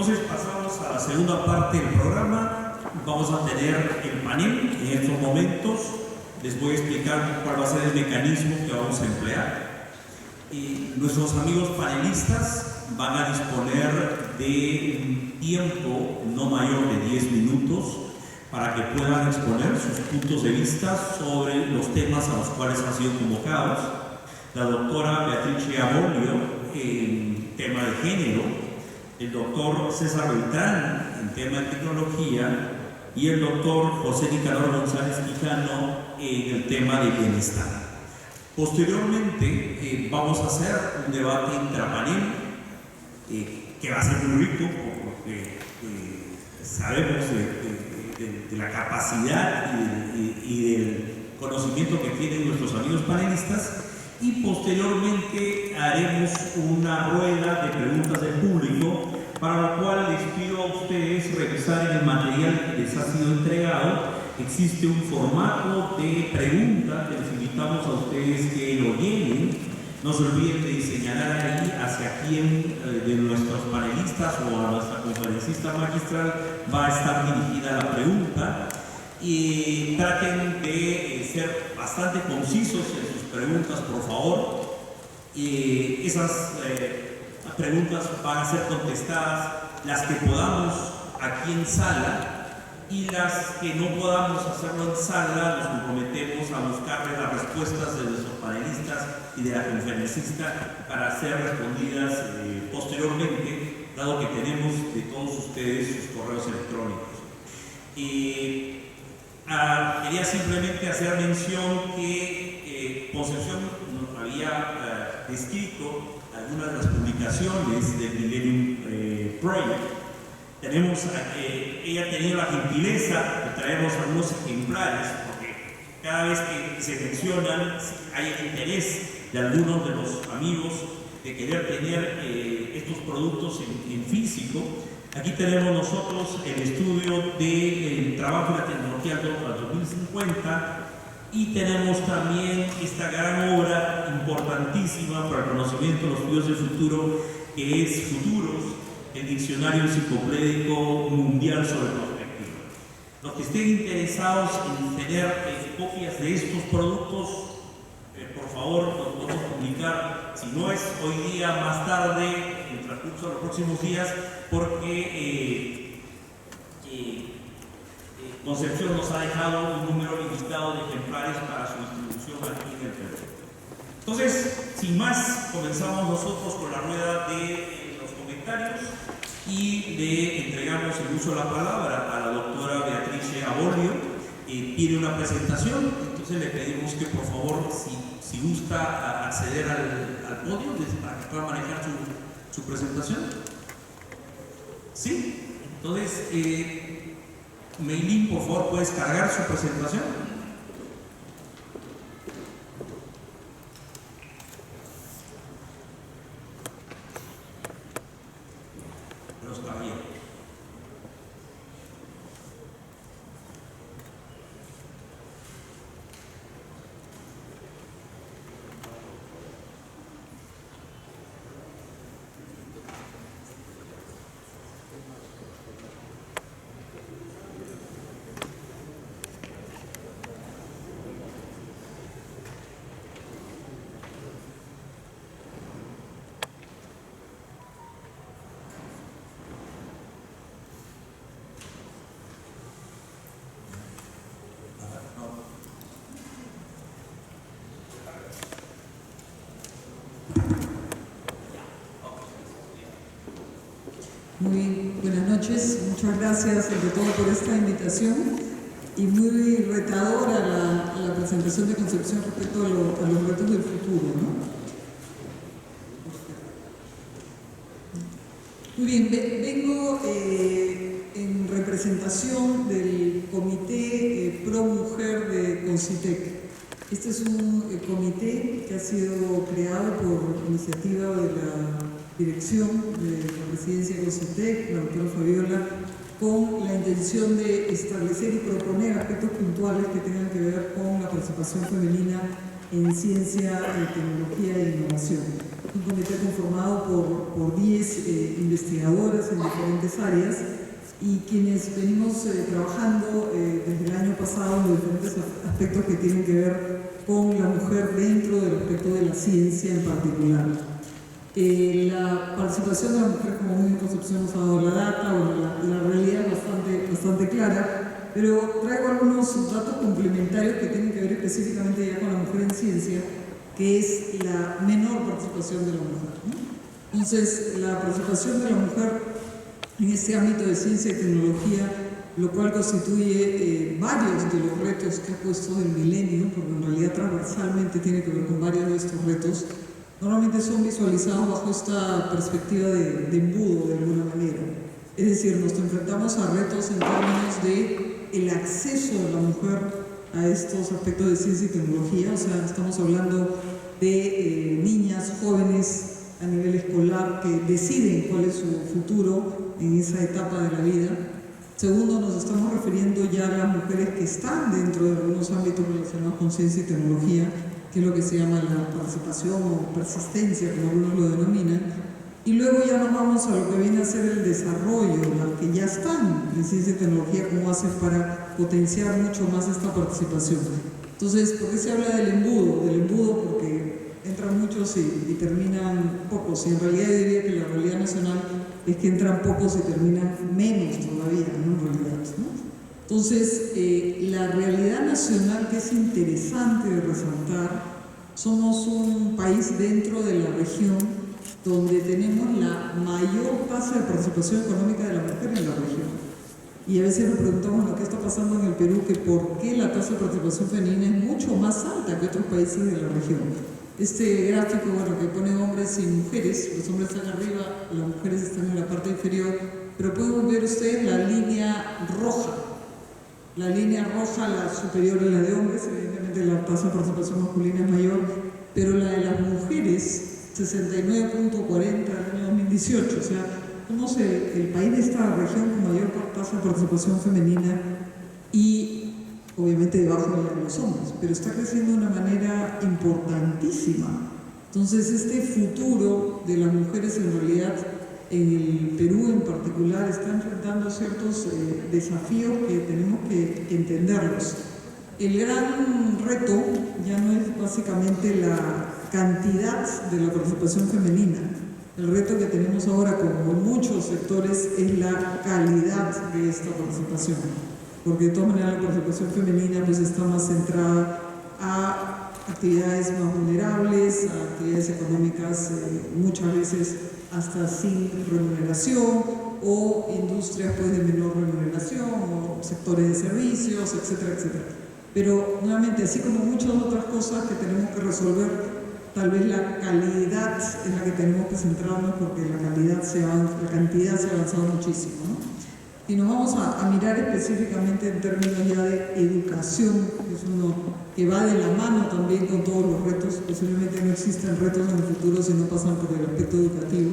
entonces pasamos a la segunda parte del programa. Vamos a tener el panel en estos momentos. Les voy a explicar cuál va a ser el mecanismo que vamos a emplear. Nuestros amigos panelistas van a disponer de un tiempo no mayor de 10 minutos para que puedan exponer sus puntos de vista sobre los temas a los cuales han sido convocados. La doctora Beatrice Abolio en tema de género, el doctor César Beltrán en tema de tecnología y el doctor José Nicanor González Quijano en el tema de bienestar. Posteriormente vamos a hacer un debate intrapanel que va a ser muy rico porque sabemos de la capacidad y del conocimiento que tienen nuestros amigos panelistas, y posteriormente haremos una rueda de preguntas del público, para lo cual les pido a ustedes revisar en el material que les ha sido entregado. Existe un formato de pregunta que les invitamos a ustedes que lo llenen. No se olviden de señalar ahí hacia quién de nuestros panelistas o a nuestra conferencista magistral va a estar dirigida la pregunta, y traten de ser bastante concisos en sus preguntas, por favor. Esas preguntas van a ser contestadas las que podamos aquí en sala, y las que no podamos hacerlo en sala nos comprometemos a buscarle las respuestas de nuestros panelistas y de la conferencista para ser respondidas posteriormente, dado que tenemos de todos ustedes sus correos electrónicos. Quería simplemente hacer mención que Concepción nos había descrito algunas de las publicaciones del Millennium Project. Ella ha tenido la gentileza de traernos algunos ejemplares, porque cada vez que se mencionan hay el interés de algunos de los amigos de querer tener estos productos en físico. Aquí tenemos nosotros el estudio del trabajo de la tecnología al 2050, y tenemos también esta gran obra importantísima para el conocimiento de los estudios del futuro, que es Futuros, el diccionario enciclopédico mundial sobre perspectiva. Los que estén interesados en tener copias de estos productos, por favor, los podemos publicar, si no es hoy día, más tarde, en el transcurso de los próximos días, porque Concepción nos ha dejado un número limitado de ejemplares para su distribución aquí en el Perú. Entonces, sin más, comenzamos nosotros con la rueda de los comentarios y le entregamos el uso de la palabra a la doctora Beatrice Abolio. Tiene una presentación, entonces le pedimos que por favor, si gusta acceder al podio para que pueda manejar su presentación. ¿Sí? Entonces, Meilín, por favor, ¿puedes cargar su presentación? Pero está bien. Muy buenas noches, muchas gracias ante todo por esta invitación, y muy retadora la presentación de Concepción respecto a los retos del futuro, ¿no? Muy bien, vengo en representación del Comité Pro Mujer de Concitec. Este es un comité que ha sido creado por iniciativa de la dirección de la presidencia de Concitec, la doctora Fabiola, con la intención de establecer y proponer aspectos puntuales que tengan que ver con la participación femenina en ciencia, tecnología e innovación. un comité conformado por 10 investigadoras en diferentes áreas y quienes venimos trabajando desde el año pasado en los diferentes aspectos que tienen que ver con la mujer dentro del aspecto de la ciencia en particular. La participación de la mujer, como muy bien Concepción nos ha dado la data, bueno, la realidad es bastante clara, pero traigo algunos datos complementarios que tienen que ver específicamente ya con la mujer en ciencia, que es la menor participación de la mujer, ¿no? Entonces, la participación de la mujer en este ámbito de ciencia y tecnología, lo cual constituye varios de los retos que ha puesto el milenio, porque en realidad transversalmente tiene que ver con varios de estos retos, normalmente son visualizados bajo esta perspectiva de embudo de alguna manera. Es decir, nos enfrentamos a retos en términos de el acceso de la mujer a estos aspectos de ciencia y tecnología, o sea, estamos hablando de niñas, jóvenes a nivel escolar que deciden cuál es su futuro en esa etapa de la vida. Segundo, nos estamos refiriendo ya a las mujeres que están dentro de algunos ámbitos relacionados con ciencia y tecnología, que es lo que se llama la participación o persistencia, como algunos lo denominan. Y luego ya nos vamos a lo que viene a ser el desarrollo, las que ya están en ciencia y tecnología, cómo hacer para potenciar mucho más esta participación. Entonces, ¿por qué se habla del embudo? Del embudo porque entran muchos y terminan pocos, y en realidad yo diría que la realidad nacional es que entran pocos y terminan menos todavía, ¿no? En realidad, ¿no? Entonces, la realidad nacional que es interesante de resaltar, somos un país dentro de la región donde tenemos la mayor tasa de participación económica de la mujer en la región. Y a veces nos preguntamos lo que está pasando en el Perú, que por qué la tasa de participación femenina es mucho más alta que otros países de la región. Este gráfico, bueno, que pone hombres y mujeres, los hombres están arriba, las mujeres están en la parte inferior, pero pueden ver ustedes la línea roja. La línea roja, la superior a la de hombres, evidentemente la tasa de participación masculina es mayor, pero la de las mujeres, 69.40 el año 2018, o sea, somos el país de esta región con mayor tasa de participación femenina y obviamente debajo de la de los hombres, pero está creciendo de una manera importantísima. Entonces, este futuro de las mujeres en realidad en el Perú en particular está enfrentando ciertos desafíos que tenemos que entenderlos. El gran reto ya no es básicamente la cantidad de la participación femenina. El reto que tenemos ahora, como en muchos sectores, es la calidad de esta participación. Porque de todas maneras la participación femenina pues está más centrada a actividades más vulnerables, a actividades económicas muchas veces hasta sin remuneración, o industrias pues de menor remuneración, o sectores de servicios, etcétera, etcétera. Pero nuevamente, así como muchas otras cosas que tenemos que resolver, tal vez la calidad es la que tenemos que centrarnos, porque la cantidad se ha avanzado muchísimo, ¿no? Y nos vamos a mirar específicamente en términos ya de educación, que es uno que va de la mano también con todos los retos. Posiblemente no existen retos en el futuro si no pasan por el aspecto educativo.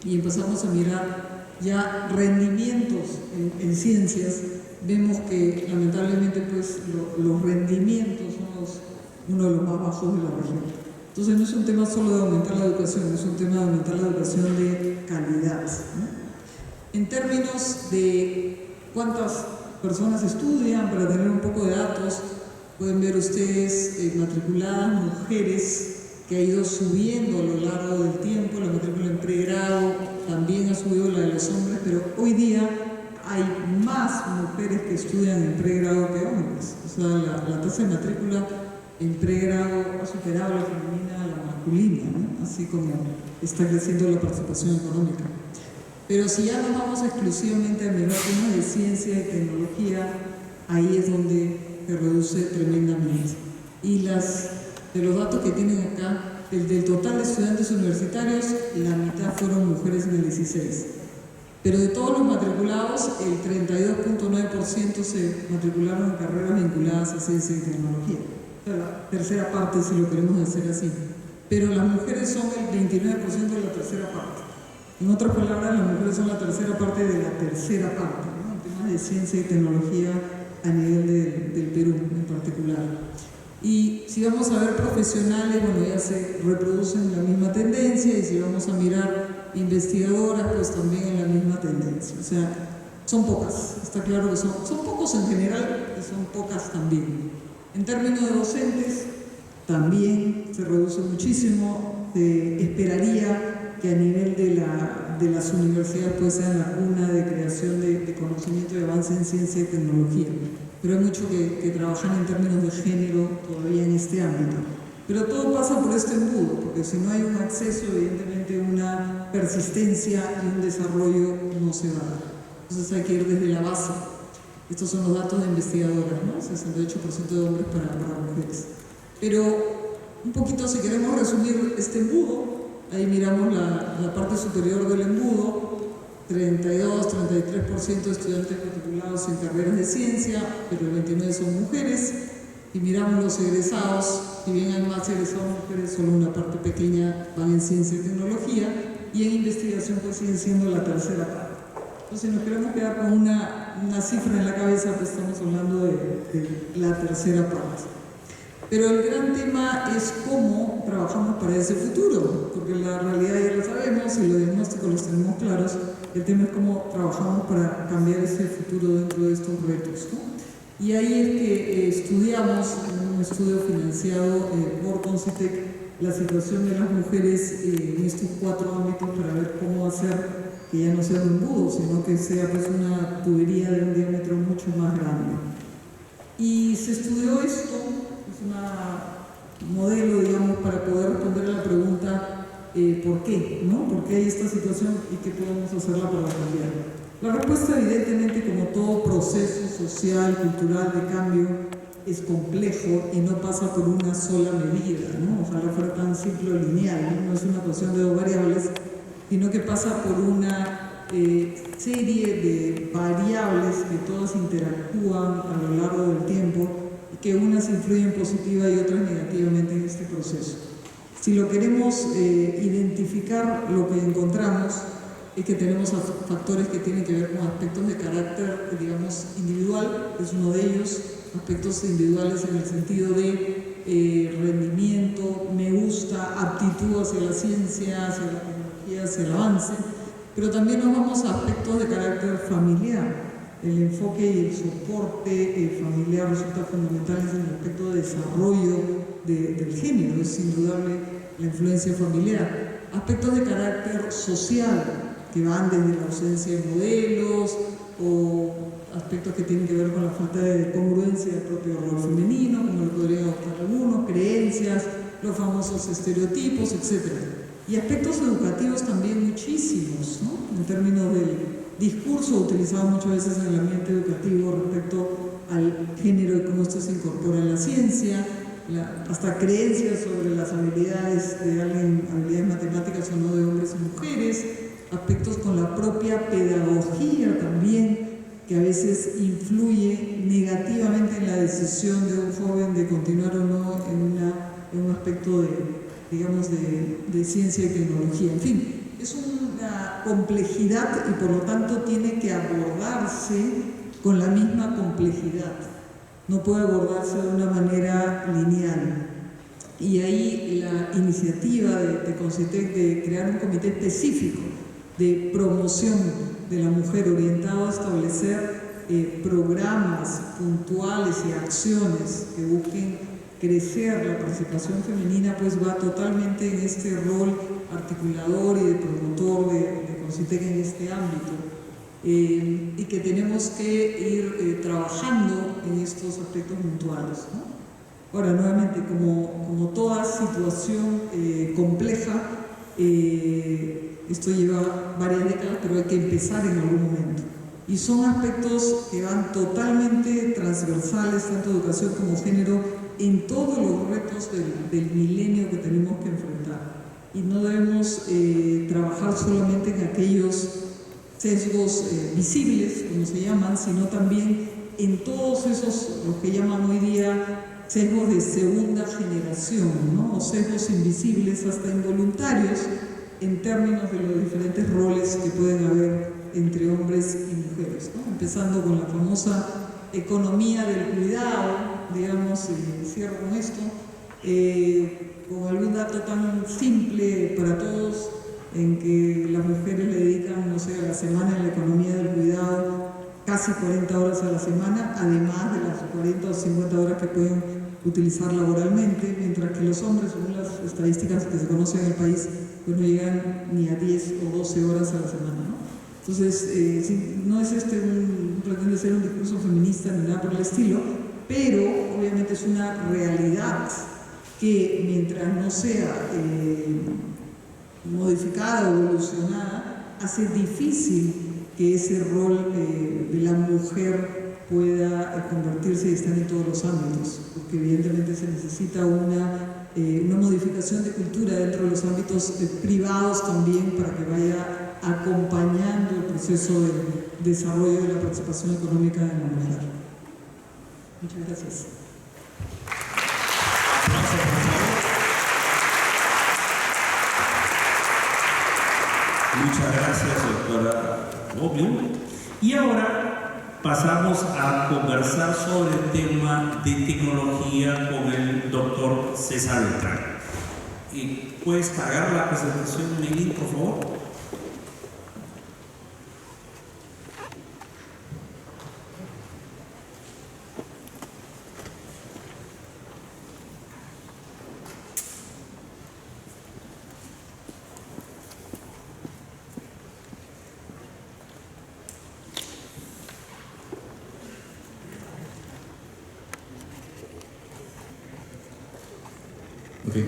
Y empezamos a mirar ya rendimientos en ciencias. Vemos que lamentablemente pues, los rendimientos son uno de los más bajos de la región. Entonces no es un tema solo de aumentar la educación, es un tema de aumentar la educación de calidad, ¿no? En términos de cuántas personas estudian, para tener un poco de datos, pueden ver ustedes matriculadas mujeres que ha ido subiendo a lo largo del tiempo. La matrícula en pregrado también ha subido la de los hombres, pero hoy día hay más mujeres que estudian en pregrado que hombres. O sea, la tasa de matrícula en pregrado ha superado la femenina a la masculina, ¿no? Así como está creciendo la participación económica. Pero si ya nos vamos exclusivamente a mirar temas de ciencia y tecnología, ahí es donde se reduce tremendamente. Y de los datos que tienen acá, del total de estudiantes universitarios, la mitad fueron mujeres en el 16. Pero de todos los matriculados, el 32.9% se matricularon en carreras vinculadas a ciencia y tecnología. O sea, la tercera parte, si lo queremos hacer así. Pero las mujeres son el 29% de la tercera parte. En otras palabras, las mujeres son la tercera parte de la tercera parte, ¿no? En temas de ciencia y tecnología a nivel del Perú en particular. Y si vamos a ver profesionales, bueno, ya se reproducen la misma tendencia, y si vamos a mirar investigadoras, pues también en la misma tendencia. O sea, son pocas, está claro que son pocos en general y son pocas también. En términos de docentes, también se reduce muchísimo. Esperaría que a nivel de las universidades pues sean la cuna de creación de conocimiento y avance en ciencia y tecnología. Pero hay mucho que trabajar en términos de género todavía en este ámbito. Pero todo pasa por este embudo, porque si no hay un acceso, evidentemente una persistencia y un desarrollo no se va a dar. Entonces hay que ir desde la base. Estos son los datos de investigadoras, ¿no? 68% de hombres para mujeres. Pero un poquito, si queremos resumir este embudo, ahí miramos la parte superior del embudo, 32-33% de estudiantes matriculados en carreras de ciencia, pero el 29% son mujeres. Y miramos los egresados, si bien hay más egresados mujeres, solo una parte pequeña van en ciencia y tecnología, y en investigación pues siguen siendo la tercera parte. Entonces, si nos queremos quedar con una cifra en la cabeza, pues estamos hablando de la tercera parte. Pero el gran tema es cómo trabajamos para ese futuro, porque la realidad ya la sabemos y los diagnósticos los tenemos claros. El tema es cómo trabajamos para cambiar ese futuro dentro de estos retos, ¿no? Y ahí es que estudiamos en un estudio financiado por Concitec la situación de las mujeres en estos 4 ámbitos para ver cómo hacer que ya no sea un embudo, sino que sea pues una tubería de un diámetro mucho más grande. Y se estudió esto, es un modelo, digamos, para poder responder a la pregunta ¿por qué? ¿No? ¿Por qué hay esta situación y qué podemos hacerla para cambiar? La respuesta, evidentemente, como todo proceso social, cultural de cambio, es complejo y no pasa por una sola medida, ¿no? Ojalá fuera tan simple o lineal, ¿no? No es una cuestión de 2 variables, sino que pasa por una serie de variables que todas interactúan a lo largo del tiempo y que unas influyen positiva y otras negativamente en este proceso. Si lo queremos identificar, lo que encontramos es que tenemos factores que tienen que ver con aspectos de carácter, digamos, individual, es uno de ellos, aspectos individuales en el sentido de rendimiento, me gusta, aptitud hacia la ciencia, hacia la tecnología, hacia el avance, pero también nos vamos a aspectos de carácter familiar. El enfoque y el soporte familiar resulta fundamental en el aspecto de desarrollo del género, es indudable la influencia familiar. Aspectos de carácter social, que van desde la ausencia de modelos o aspectos que tienen que ver con la falta de congruencia del propio rol femenino, como lo podrían adoptar algunos, creencias, los famosos estereotipos, etc. Y aspectos educativos también muchísimos, ¿no? En términos del discurso utilizado muchas veces en el ambiente educativo respecto al género y cómo esto se incorpora en la ciencia, hasta creencias sobre las habilidades de alguien, habilidades matemáticas o no de hombres y mujeres, aspectos con la propia pedagogía también, que a veces influye negativamente en la decisión de un joven de continuar o no en un aspecto de ciencia y tecnología. En fin, es una complejidad y por lo tanto tiene que abordarse con la misma complejidad. No puede abordarse de una manera lineal. Y ahí la iniciativa de Concitec de crear un comité específico de promoción de la mujer orientado a establecer programas puntuales y acciones que busquen crecer la participación femenina, pues va totalmente en este rol articulador y de promotor de Concitec en este ámbito, y que tenemos que ir trabajando en estos aspectos puntuales, ¿no? Ahora, nuevamente, como toda situación compleja, esto lleva varias décadas, pero hay que empezar en algún momento. Y son aspectos que van totalmente transversales, tanto educación como género, en todos los retos del milenio que tenemos que enfrentar. Y no debemos trabajar solamente en aquellos sesgos visibles, como se llaman, sino también en todos esos, lo que llaman hoy día, sesgos de segunda generación, ¿no? O sesgos invisibles, hasta involuntarios, en términos de los diferentes roles que pueden haber entre hombres y mujeres, ¿no? Empezando con la famosa economía del cuidado, digamos, cierro con esto, con algún dato tan simple para todos, en que las mujeres le dedican, no sé, a la semana en la economía del cuidado casi 40 horas a la semana, además de las 40 o 50 horas que pueden utilizar laboralmente, mientras que los hombres, según las estadísticas que se conocen en el país, pues no llegan ni a 10 o 12 horas a la semana, ¿no? Entonces, no es pretende ser un discurso feminista ni nada por el estilo, pero obviamente es una realidad que mientras no sea modificada o evolucionada, hace difícil que ese rol de la mujer pueda convertirse y estar en todos los ámbitos, porque evidentemente se necesita una modificación de cultura dentro de los ámbitos privados también para que vaya acompañando el proceso de desarrollo de la participación económica de la mujer. Muchas gracias. Muchas gracias, doctora Bobbio. Y ahora pasamos a conversar sobre el tema de tecnología con el doctor César Beltrán. ¿Puedes cargar la presentación, Melín, por favor?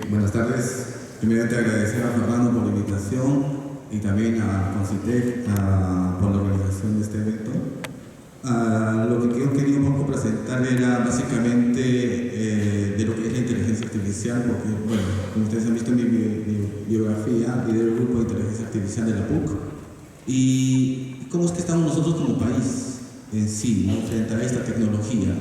Buenas tardes. Primeramente agradecer a Fernando por la invitación y también a Concitec por la organización de este evento. Lo que yo quería un poco presentar era básicamente de lo que es la inteligencia artificial, porque, bueno, como ustedes han visto en mi biografía, lidero el grupo de inteligencia artificial de la PUC, y cómo es que estamos nosotros como país en sí, ¿no?, frente a esta tecnología.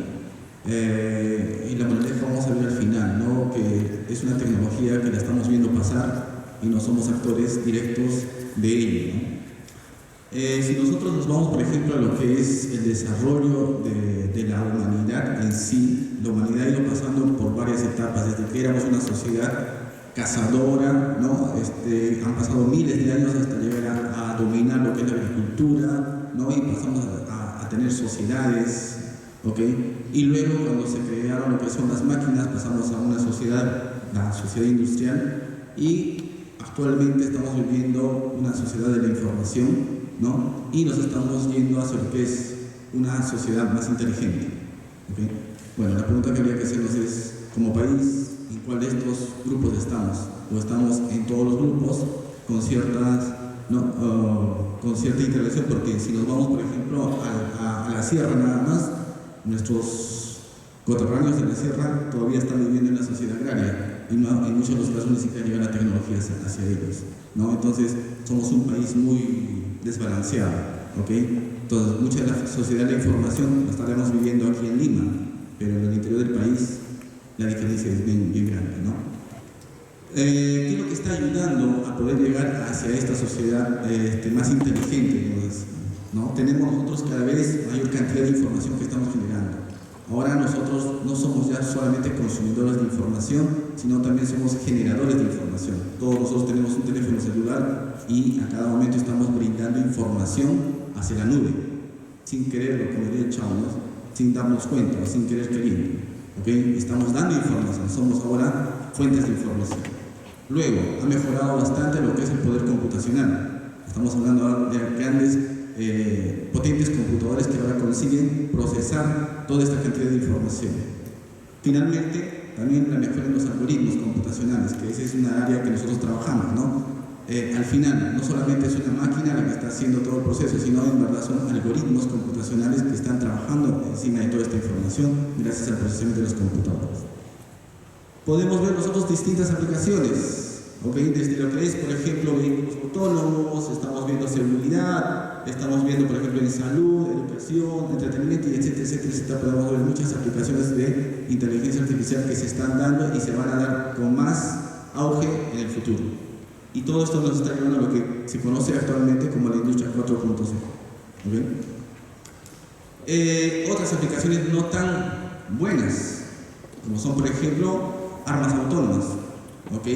Y la manera que vamos a ver al final, ¿no?, que es una tecnología que la estamos viendo pasar y no somos actores directos de ello, ¿no? Si nosotros nos vamos, por ejemplo, a lo que es el desarrollo de la humanidad en sí, la humanidad ha ido pasando por varias etapas, desde que éramos una sociedad cazadora, ¿no? Han pasado miles de años hasta llegar a dominar lo que es la agricultura, ¿no?, y pasamos a tener sociedades, ¿ok? Y luego, cuando se crearon lo que son las máquinas, pasamos a una sociedad, la sociedad industrial, y actualmente estamos viviendo una sociedad de la información, ¿no?, y nos estamos yendo hacia lo que es una sociedad más inteligente, ¿okay? Bueno, la pregunta que habría que hacernos es, como país, ¿en cuál de estos grupos estamos? ¿O estamos en todos los grupos con con cierta intervención? Porque si nos vamos, por ejemplo, a la sierra nada más, nuestros coterráneos de la sierra todavía están viviendo en la sociedad agraria y en muchos de los casos ni siquiera llega la tecnología hacia ellos, ¿no? Entonces somos un país muy desbalanceado, ¿ok? Entonces mucha de la sociedad de la información la estaremos viviendo aquí en Lima, pero en el interior del país la diferencia es bien grande, ¿no? ¿Qué es lo que está ayudando a poder llegar hacia esta sociedad más inteligente, ¿no? Tenemos nosotros cada vez mayor cantidad de información que estamos generando. Ahora nosotros no somos ya solamente consumidores de información, sino también somos generadores de información. Todos nosotros tenemos un teléfono celular y a cada momento estamos brindando información hacia la nube, sin quererlo, como diría el Chavo, ¿no?, sin darnos cuenta, sin querer queriendo, ¿okay? Estamos dando información, somos ahora fuentes de información. Luego, ha mejorado bastante lo que es el poder computacional. Estamos hablando de grandes potentes computadores que ahora consiguen procesar toda esta cantidad de información. Finalmente, también la mejora en los algoritmos computacionales, que esa es una área que nosotros trabajamos, ¿no? Al final, no solamente es una máquina la que está haciendo todo el proceso, sino en verdad son algoritmos computacionales que están trabajando encima de toda esta información gracias al procesamiento de los computadores. Podemos ver nosotros distintas aplicaciones, ¿ok? Desde lo que es, por ejemplo, vehículos autónomos, estamos viendo seguridad, estamos viendo, por ejemplo, en salud, educación, entretenimiento, y etcétera, etcétera, etcétera. Podemos ver muchas aplicaciones de inteligencia artificial que se están dando y se van a dar con más auge en el futuro. Y todo esto nos está llevando a lo que se conoce actualmente como la industria 4.0. ¿Okay? Otras aplicaciones no tan buenas, como son, por ejemplo, armas autónomas, ¿ok?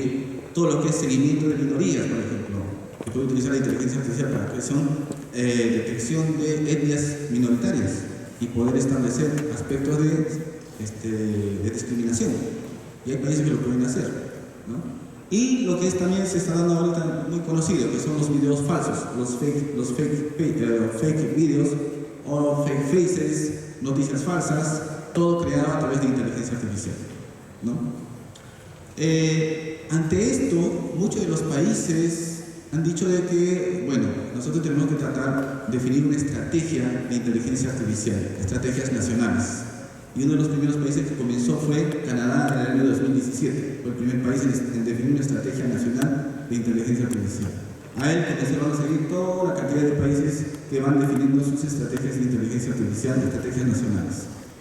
Todo lo que es seguimiento de minorías, por ejemplo, que puede utilizar la inteligencia artificial para que son detección de etnias minoritarias y poder establecer aspectos de discriminación. Y hay países que lo pueden hacer, ¿no? Y lo que también se está dando ahorita muy conocido, que son los videos falsos, los fake videos o fake faces, noticias falsas, todo creado a través de inteligencia artificial, ¿no? Ante esto, muchos de los países han dicho de que, bueno, nosotros tenemos que tratar de definir una estrategia de inteligencia artificial, estrategias nacionales. Y uno de los primeros países que comenzó fue Canadá en el año 2017. Fue el primer país en definir una estrategia nacional de inteligencia artificial. A él comenzaron a seguir toda la cantidad de países que van definiendo sus estrategias de inteligencia artificial, estrategias nacionales.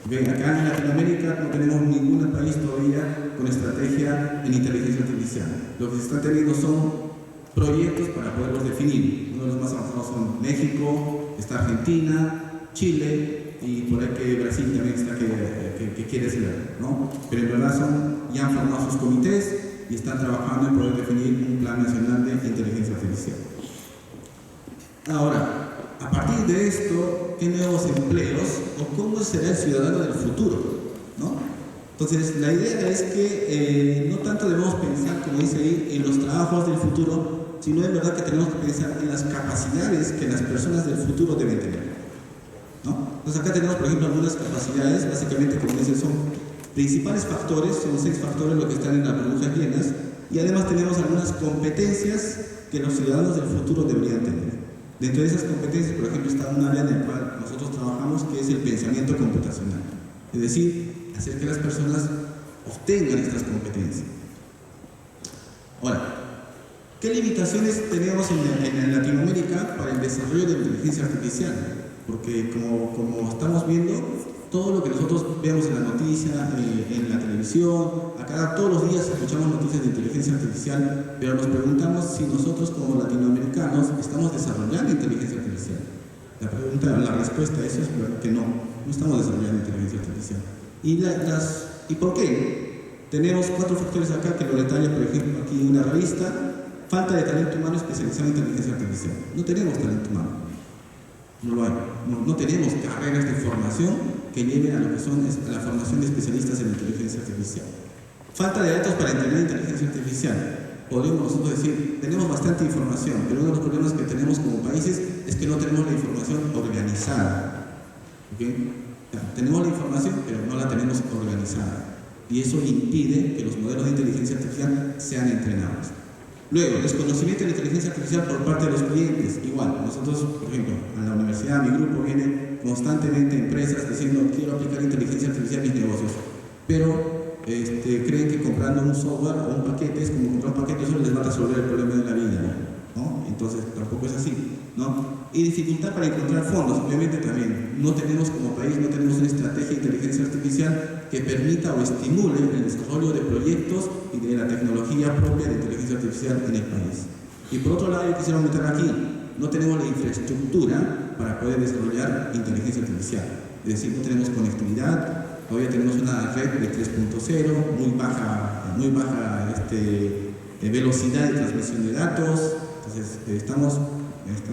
¿Okay? Acá en Latinoamérica no tenemos ningún país todavía con estrategia en inteligencia artificial. Lo que se está teniendo son proyectos para poderlos definir. Uno de los más avanzados son México, está Argentina, Chile y por ahí que Brasil también está que quiere ser, ¿no? Pero en verdad ya han formado sus comités y están trabajando en poder definir un plan nacional de inteligencia artificial. Ahora, a partir de esto, ¿qué nuevos empleos o cómo será el ciudadano del futuro, ¿no? Entonces, la idea es que no tanto debemos pensar, como dice ahí, en los trabajos del futuro, sino en verdad que tenemos que pensar en las capacidades que las personas del futuro deben tener, ¿no? Entonces, acá tenemos, por ejemplo, algunas capacidades, básicamente, como dicen, son principales factores, son 6 factores los que están en las burbujas llenas, y además tenemos algunas competencias que los ciudadanos del futuro deberían tener. Dentro de esas competencias, por ejemplo, está un área en el cual nosotros trabajamos, que es el pensamiento computacional. Es decir, hacer que las personas obtengan estas competencias. Ahora, ¿qué limitaciones tenemos en Latinoamérica para el desarrollo de la inteligencia artificial? Porque como estamos viendo, todo lo que nosotros vemos en la noticia, en la televisión, acá todos los días escuchamos noticias de inteligencia artificial, pero nos preguntamos si nosotros como latinoamericanos estamos desarrollando inteligencia artificial. La respuesta a eso es que no estamos desarrollando inteligencia artificial. ¿Y por qué? Tenemos 4 factores acá que lo detalla, por ejemplo, aquí en una revista. Falta de talento humano especializado en inteligencia artificial. No tenemos talento humano. No lo hay. No tenemos carreras de formación que lleven a lo que son la formación de especialistas en inteligencia artificial. Falta de datos para entender inteligencia artificial. Podríamos nosotros decir, tenemos bastante información, pero uno de los problemas que tenemos como países es que no tenemos la información organizada. ¿Okay? Tenemos la información, pero no la tenemos organizada. Y eso impide que los modelos de inteligencia artificial sean entrenados. Luego, desconocimiento de la inteligencia artificial por parte de los clientes. Igual, nosotros, por ejemplo, a la universidad, mi grupo viene constantemente empresas diciendo quiero aplicar inteligencia artificial en mis negocios, pero creen que comprando un software o un paquete es como comprar un paquete, eso les va a resolver el problema de la vida, ¿no? Entonces, tampoco es así, ¿no? Y dificultad para encontrar fondos, obviamente también. No tenemos como país, no tenemos una estrategia de inteligencia artificial que permita o estimule el desarrollo de proyectos y de la tecnología propia de inteligencia artificial en el país. Y por otro lado, yo quisiera aumentar aquí, no tenemos la infraestructura para poder desarrollar inteligencia artificial. Es decir, no tenemos conectividad, todavía tenemos una red de 3.0, muy baja velocidad de transmisión de datos, entonces está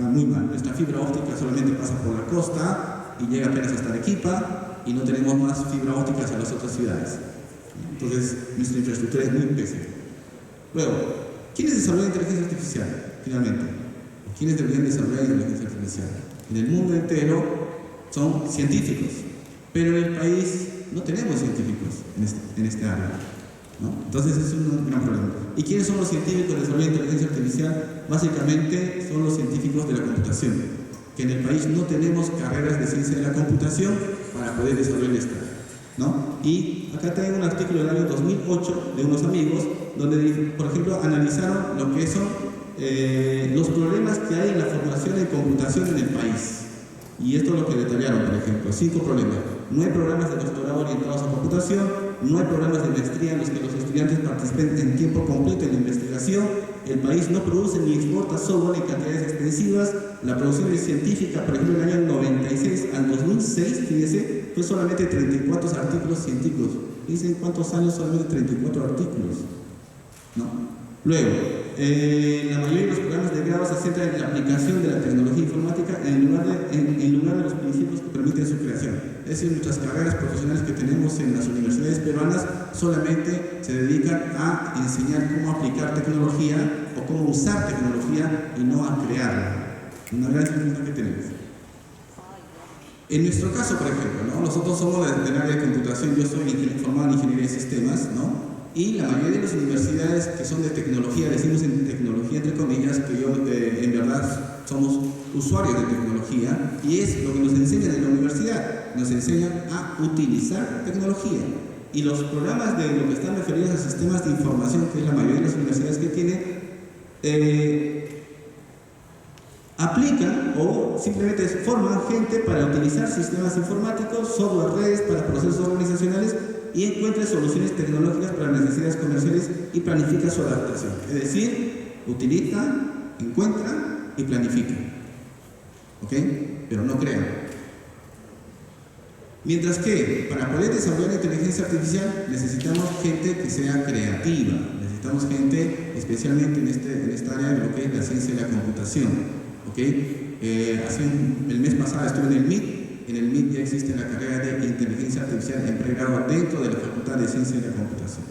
muy mal. Nuestra fibra óptica solamente pasa por la costa y llega apenas hasta Arequipa y no tenemos más fibra óptica hacia las otras ciudades. Entonces, nuestra infraestructura es muy pésima. Luego, ¿quiénes desarrollan inteligencia artificial? Finalmente, ¿quiénes deberían desarrollar inteligencia artificial? En el mundo entero son científicos, pero en el país no tenemos científicos en este área, ¿no? Entonces es un gran problema. ¿Y quiénes son los científicos que desarrollan inteligencia artificial? Básicamente son los científicos de la computación, que en el país no tenemos carreras de ciencia de la computación para poder desarrollar esta, ¿no? Y acá tengo un artículo del año 2008 de unos amigos donde, por ejemplo, analizaron lo que son los problemas que hay en la formación en computación en el país. Y esto es lo que detallaron, por ejemplo, 5 problemas. No hay programas de doctorado orientados a computación, no hay programas de maestría en los que los estudiantes participen en tiempo completo en la investigación, el país no produce ni exporta software en cantidades extensivas, la producción es científica, por ejemplo, en el año 96 al 2006, fíjense, fue solamente 34 artículos científicos. Fíjense en cuántos años solamente 34 artículos, ¿no? Luego, la mayoría de los programas de grado se centran en la aplicación de la tecnología informática en lugar de los principios que permiten su creación. Es decir, nuestras carreras profesionales que tenemos en las universidades peruanas solamente se dedican a enseñar cómo aplicar tecnología o cómo usar tecnología y no a crearla. Una gran diferencia que tenemos. En nuestro caso, por ejemplo, ¿no? Nosotros somos del área de computación, yo soy formado en ingeniería de sistemas, ¿no? Y la mayoría de las universidades que son de tecnología, decimos en tecnología entre comillas, que yo en verdad somos usuarios de tecnología, y es lo que nos enseñan en la universidad, nos enseñan a utilizar tecnología. Y los programas de lo que están referidos a sistemas de información, que es la mayoría de las universidades que tienen, aplican o simplemente forman gente para utilizar sistemas informáticos, software, redes para procesos organizacionales y encuentra soluciones tecnológicas para las necesidades comerciales y planifica su adaptación. Es decir, utiliza, encuentra y planifica. ¿Ok? Pero no crea. Mientras que para poder desarrollar inteligencia artificial necesitamos gente que sea creativa. Necesitamos gente especialmente en esta área de lo que es la ciencia de la computación. ¿Ok? El mes pasado estuve en el MIT. En el MIT ya existe la carrera de inteligencia artificial en pregrado dentro de la Facultad de Ciencia de la Computación,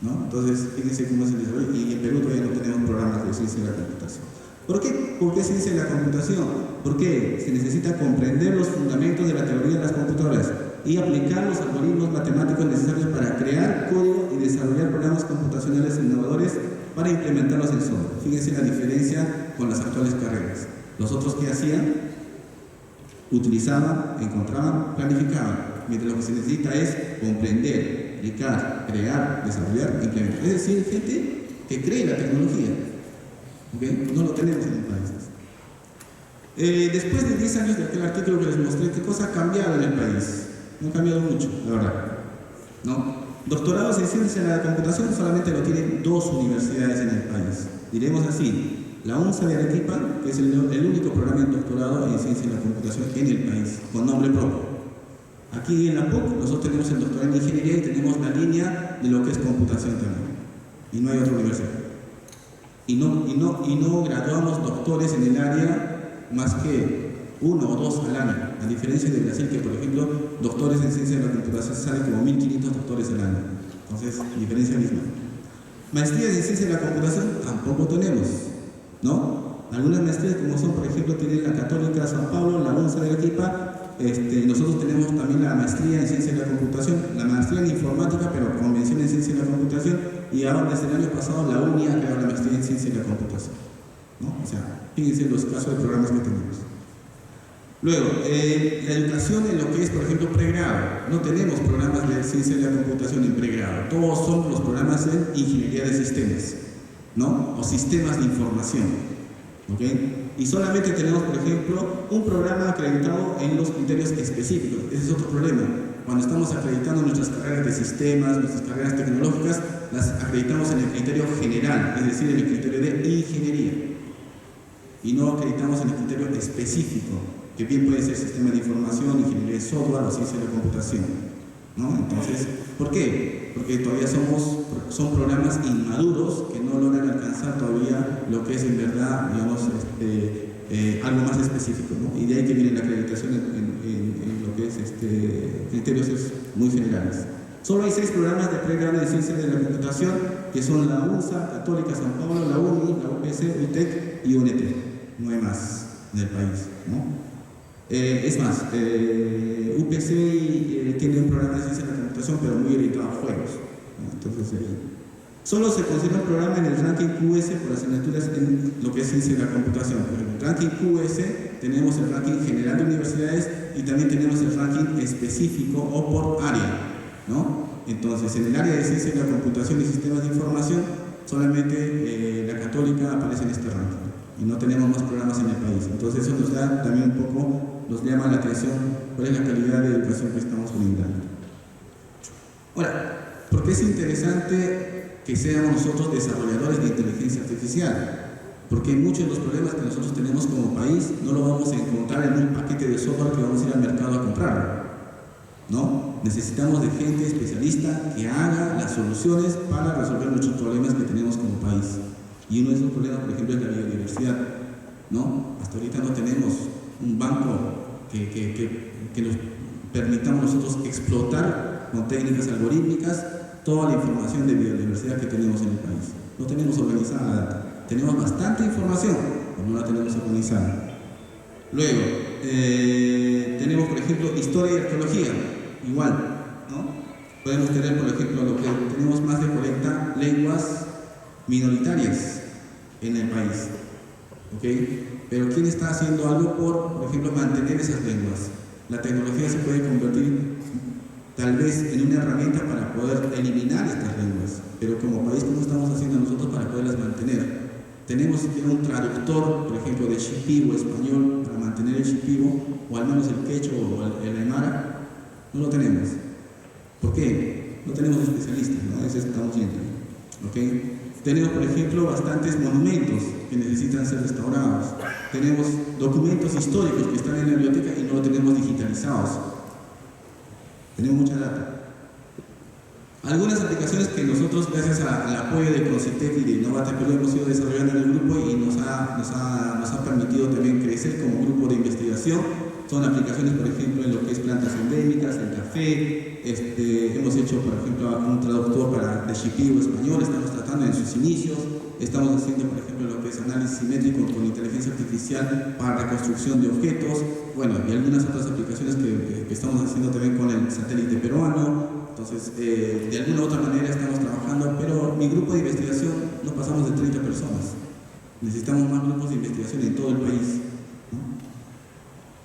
¿no? Entonces, fíjense cómo es el desarrollo, y en Perú todavía no tenemos programas de ciencia de la computación. ¿Por qué? ¿Por qué ciencia de la computación? Porque se necesita comprender los fundamentos de la teoría de las computadoras y aplicar los algoritmos matemáticos necesarios para crear código y desarrollar programas computacionales innovadores para implementarlos en software. Fíjense la diferencia con las actuales carreras. Los otros, ¿qué hacían? Utilizaban, encontraban, planificaban, mientras lo que se necesita es comprender, aplicar, crear, desarrollar, implementar. Es decir, gente que cree la tecnología. ¿Okay? No lo tenemos en el país. Después de 10 años de aquel artículo que les mostré, ¿qué cosa ha cambiado en el país? No ha cambiado mucho, la verdad. ¿No? Doctorados en ciencia de la computación solamente lo tienen 2 universidades en el país. Diremos así. La UNSA de Arequipa, que es el único programa de doctorado en ciencia de la computación en el país, con nombre propio. Aquí en la PUC, nosotros tenemos el doctorado en ingeniería y tenemos la línea de lo que es computación también. Y no hay otra universidad. Y no graduamos doctores en el área más que 1 o 2 al año. A diferencia de Brasil, que por ejemplo, doctores en ciencia de la computación salen como 1500 doctores al año. Entonces, diferencia misma. Maestrías en ciencia de la computación tampoco tenemos, ¿no? Algunas maestrías, como son, por ejemplo, tienen la Católica de San Pablo, la UNSA de Arequipa. Nosotros tenemos también la maestría en ciencia de la computación, la maestría en informática, pero con mención en ciencia de la computación, y ahora desde el año pasado la UNI ha creado la maestría en ciencia de la computación, ¿no? O sea, fíjense los casos de programas que tenemos. Luego, la educación en lo que es, por ejemplo, pregrado. No tenemos programas de ciencia de la computación en pregrado. Todos son los programas en ingeniería de sistemas, ¿no? O sistemas de información, ¿ok? Y solamente tenemos, por ejemplo, un programa acreditado en los criterios específicos. Ese es otro problema. Cuando estamos acreditando nuestras carreras de sistemas, nuestras carreras tecnológicas, las acreditamos en el criterio general, es decir, en el criterio de ingeniería. Y no acreditamos en el criterio específico, que bien puede ser sistema de información, ingeniería de software o ciencia de la computación, ¿no? Entonces, ¿por qué? Porque todavía son programas inmaduros que no logran alcanzar todavía lo que es en verdad, digamos, algo más específico, ¿no? Y de ahí que viene la acreditación en lo que es criterios muy generales. Solo hay 6 programas de pregrado de ciencia de la computación, que son la UNSA, Católica San Pablo, la UNI, la UPC, UTEC y UNT. No hay más en el país, ¿no? Es más, UPC tiene un programa de ciencia de la computación, pero muy orientado a juegos, ¿no? Entonces, solo se considera un programa en el ranking QS por asignaturas en lo que es ciencia de la computación. Pero en el ranking QS tenemos el ranking general de universidades y también tenemos el ranking específico o por área, ¿no? Entonces, en el área de ciencia de la computación y sistemas de información, solamente la Católica aparece en este ranking y no tenemos más programas en el país. Entonces, eso nos da también un poco, nos llama la atención cuál es la calidad de educación que estamos brindando. Ahora, ¿por qué es interesante que seamos nosotros desarrolladores de inteligencia artificial? Porque muchos de los problemas que nosotros tenemos como país no lo vamos a encontrar en un paquete de software que vamos a ir al mercado a comprarlo, ¿no? Necesitamos de gente especialista que haga las soluciones para resolver muchos problemas que tenemos como país. Y uno de esos problemas, por ejemplo, es la biodiversidad, ¿no? Hasta ahorita no tenemos un banco que nos permitamos nosotros explotar con técnicas algorítmicas toda la información de biodiversidad que tenemos en el país. No tenemos organizada la data. Tenemos bastante información, pero no la tenemos organizada. Luego, tenemos, por ejemplo, historia y arqueología, igual, ¿no? Podemos tener, por ejemplo, lo que tenemos más de 40 lenguas minoritarias en el país, ¿ok? Pero ¿quién está haciendo algo por ejemplo, mantener esas lenguas? La tecnología se puede convertir tal vez en una herramienta para poder eliminar estas lenguas, pero como país, ¿cómo estamos haciendo nosotros para poderlas mantener? Tenemos siquiera un traductor, por ejemplo, de shipibo español para mantener el shipibo, o al menos el quechua o el aymara. No lo tenemos. ¿Por qué? No tenemos especialistas, ¿no? A veces estamos yendo, ¿ok? Tenemos, por ejemplo, bastantes monumentos que necesitan ser restaurados. Tenemos documentos históricos que están en la biblioteca y no lo tenemos digitalizados. Tenemos mucha data. Algunas aplicaciones que nosotros, gracias al apoyo de Concitec y de Innovate Perú, hemos ido desarrollando en el grupo y nos ha permitido también crecer como grupo de investigación, son aplicaciones, por ejemplo, en lo que es plantas endémicas, el café. Hemos hecho, por ejemplo, un traductor de shipibo español, estamos tratando en sus inicios. Estamos haciendo, por ejemplo, lo que es análisis simétrico con inteligencia artificial para reconstrucción de objetos, bueno, y algunas otras aplicaciones que estamos haciendo también con el satélite peruano. Entonces, de alguna u otra manera estamos trabajando, pero mi grupo de investigación no pasamos de 30 personas. Necesitamos más grupos de investigación en todo el país, ¿no?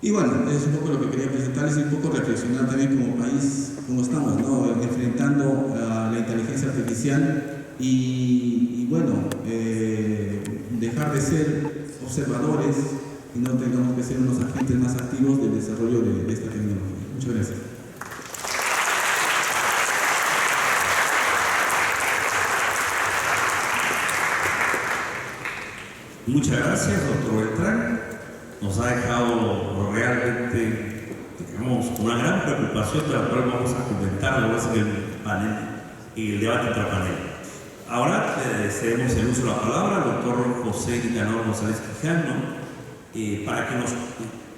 Y bueno, es un poco lo que quería presentarles y un poco reflexionar también como país, cómo estamos, ¿no? Enfrentando la inteligencia artificial y bueno, dejar de ser observadores y no tengamos que ser unos agentes más activos del desarrollo de esta tecnología. Muchas gracias. Muchas gracias, doctor Beltrán. Nos ha dejado realmente, digamos, una gran preocupación de la cual vamos a comentar luego en el panel y el debate intrapanel. Ahora cedemos el uso de la palabra al doctor José Nicanor González Quijano para que nos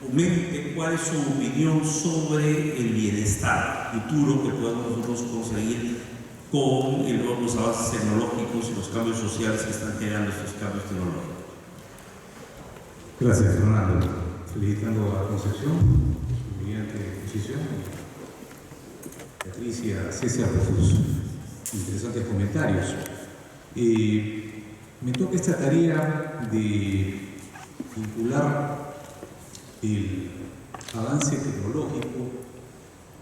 comente cuál es su opinión sobre el bienestar futuro que podemos nosotros conseguir con los avances tecnológicos y los cambios sociales que están generando estos cambios tecnológicos. Gracias, Fernando. Felicitando a Concepción por su brillante exposición y a Beatriz y a César por sus interesantes comentarios. Me toca esta tarea de vincular el avance tecnológico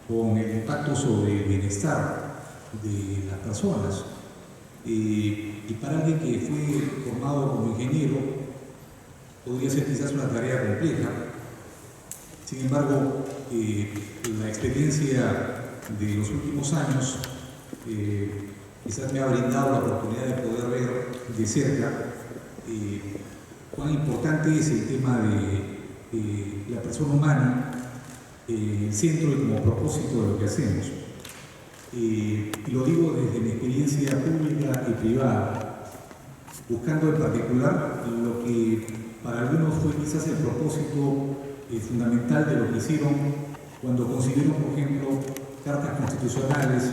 con el impacto sobre el bienestar de las personas. Y para alguien que fue formado como ingeniero, podría ser quizás una tarea compleja. Sin embargo, la experiencia de los últimos años quizás me ha brindado la oportunidad de poder ver de cerca cuán importante es el tema de la persona humana en el centro y como propósito de lo que hacemos. Y lo digo desde mi experiencia pública y privada, buscando en particular lo que para algunos fue quizás el propósito fundamental de lo que hicieron cuando concibieron, por ejemplo, cartas constitucionales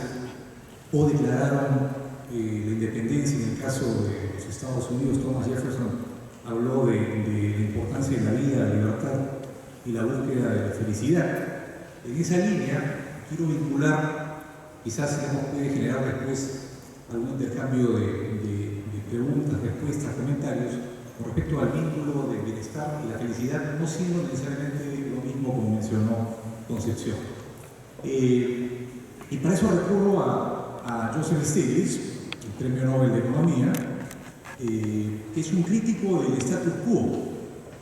o declararon la independencia. En el caso de los Estados Unidos, Thomas Jefferson habló de la importancia de la vida, la libertad y la búsqueda de la felicidad. En esa línea quiero vincular, quizás puede generar después algún intercambio de preguntas, respuestas, comentarios con respecto al vínculo del bienestar y la felicidad, no siendo necesariamente lo mismo como mencionó Concepción. Y para eso recurro a Joseph Stiglitz, el Premio Nobel de Economía, que es un crítico del status quo,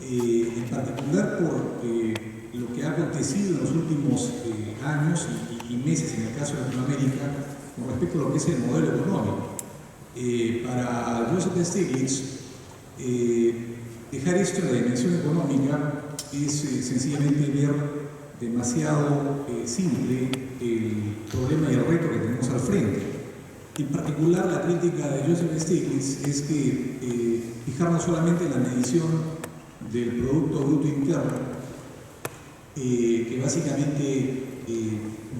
en particular por lo que ha acontecido en los últimos años y meses en el caso de Latinoamérica con respecto a lo que es el modelo económico. Para Joseph Stiglitz, Dejar esto en la dimensión económica es sencillamente ver demasiado simple el problema y el reto que tenemos al frente. En particular, la crítica de Joseph Stiglitz es que fijarnos solamente en la medición del Producto Bruto Interno, que básicamente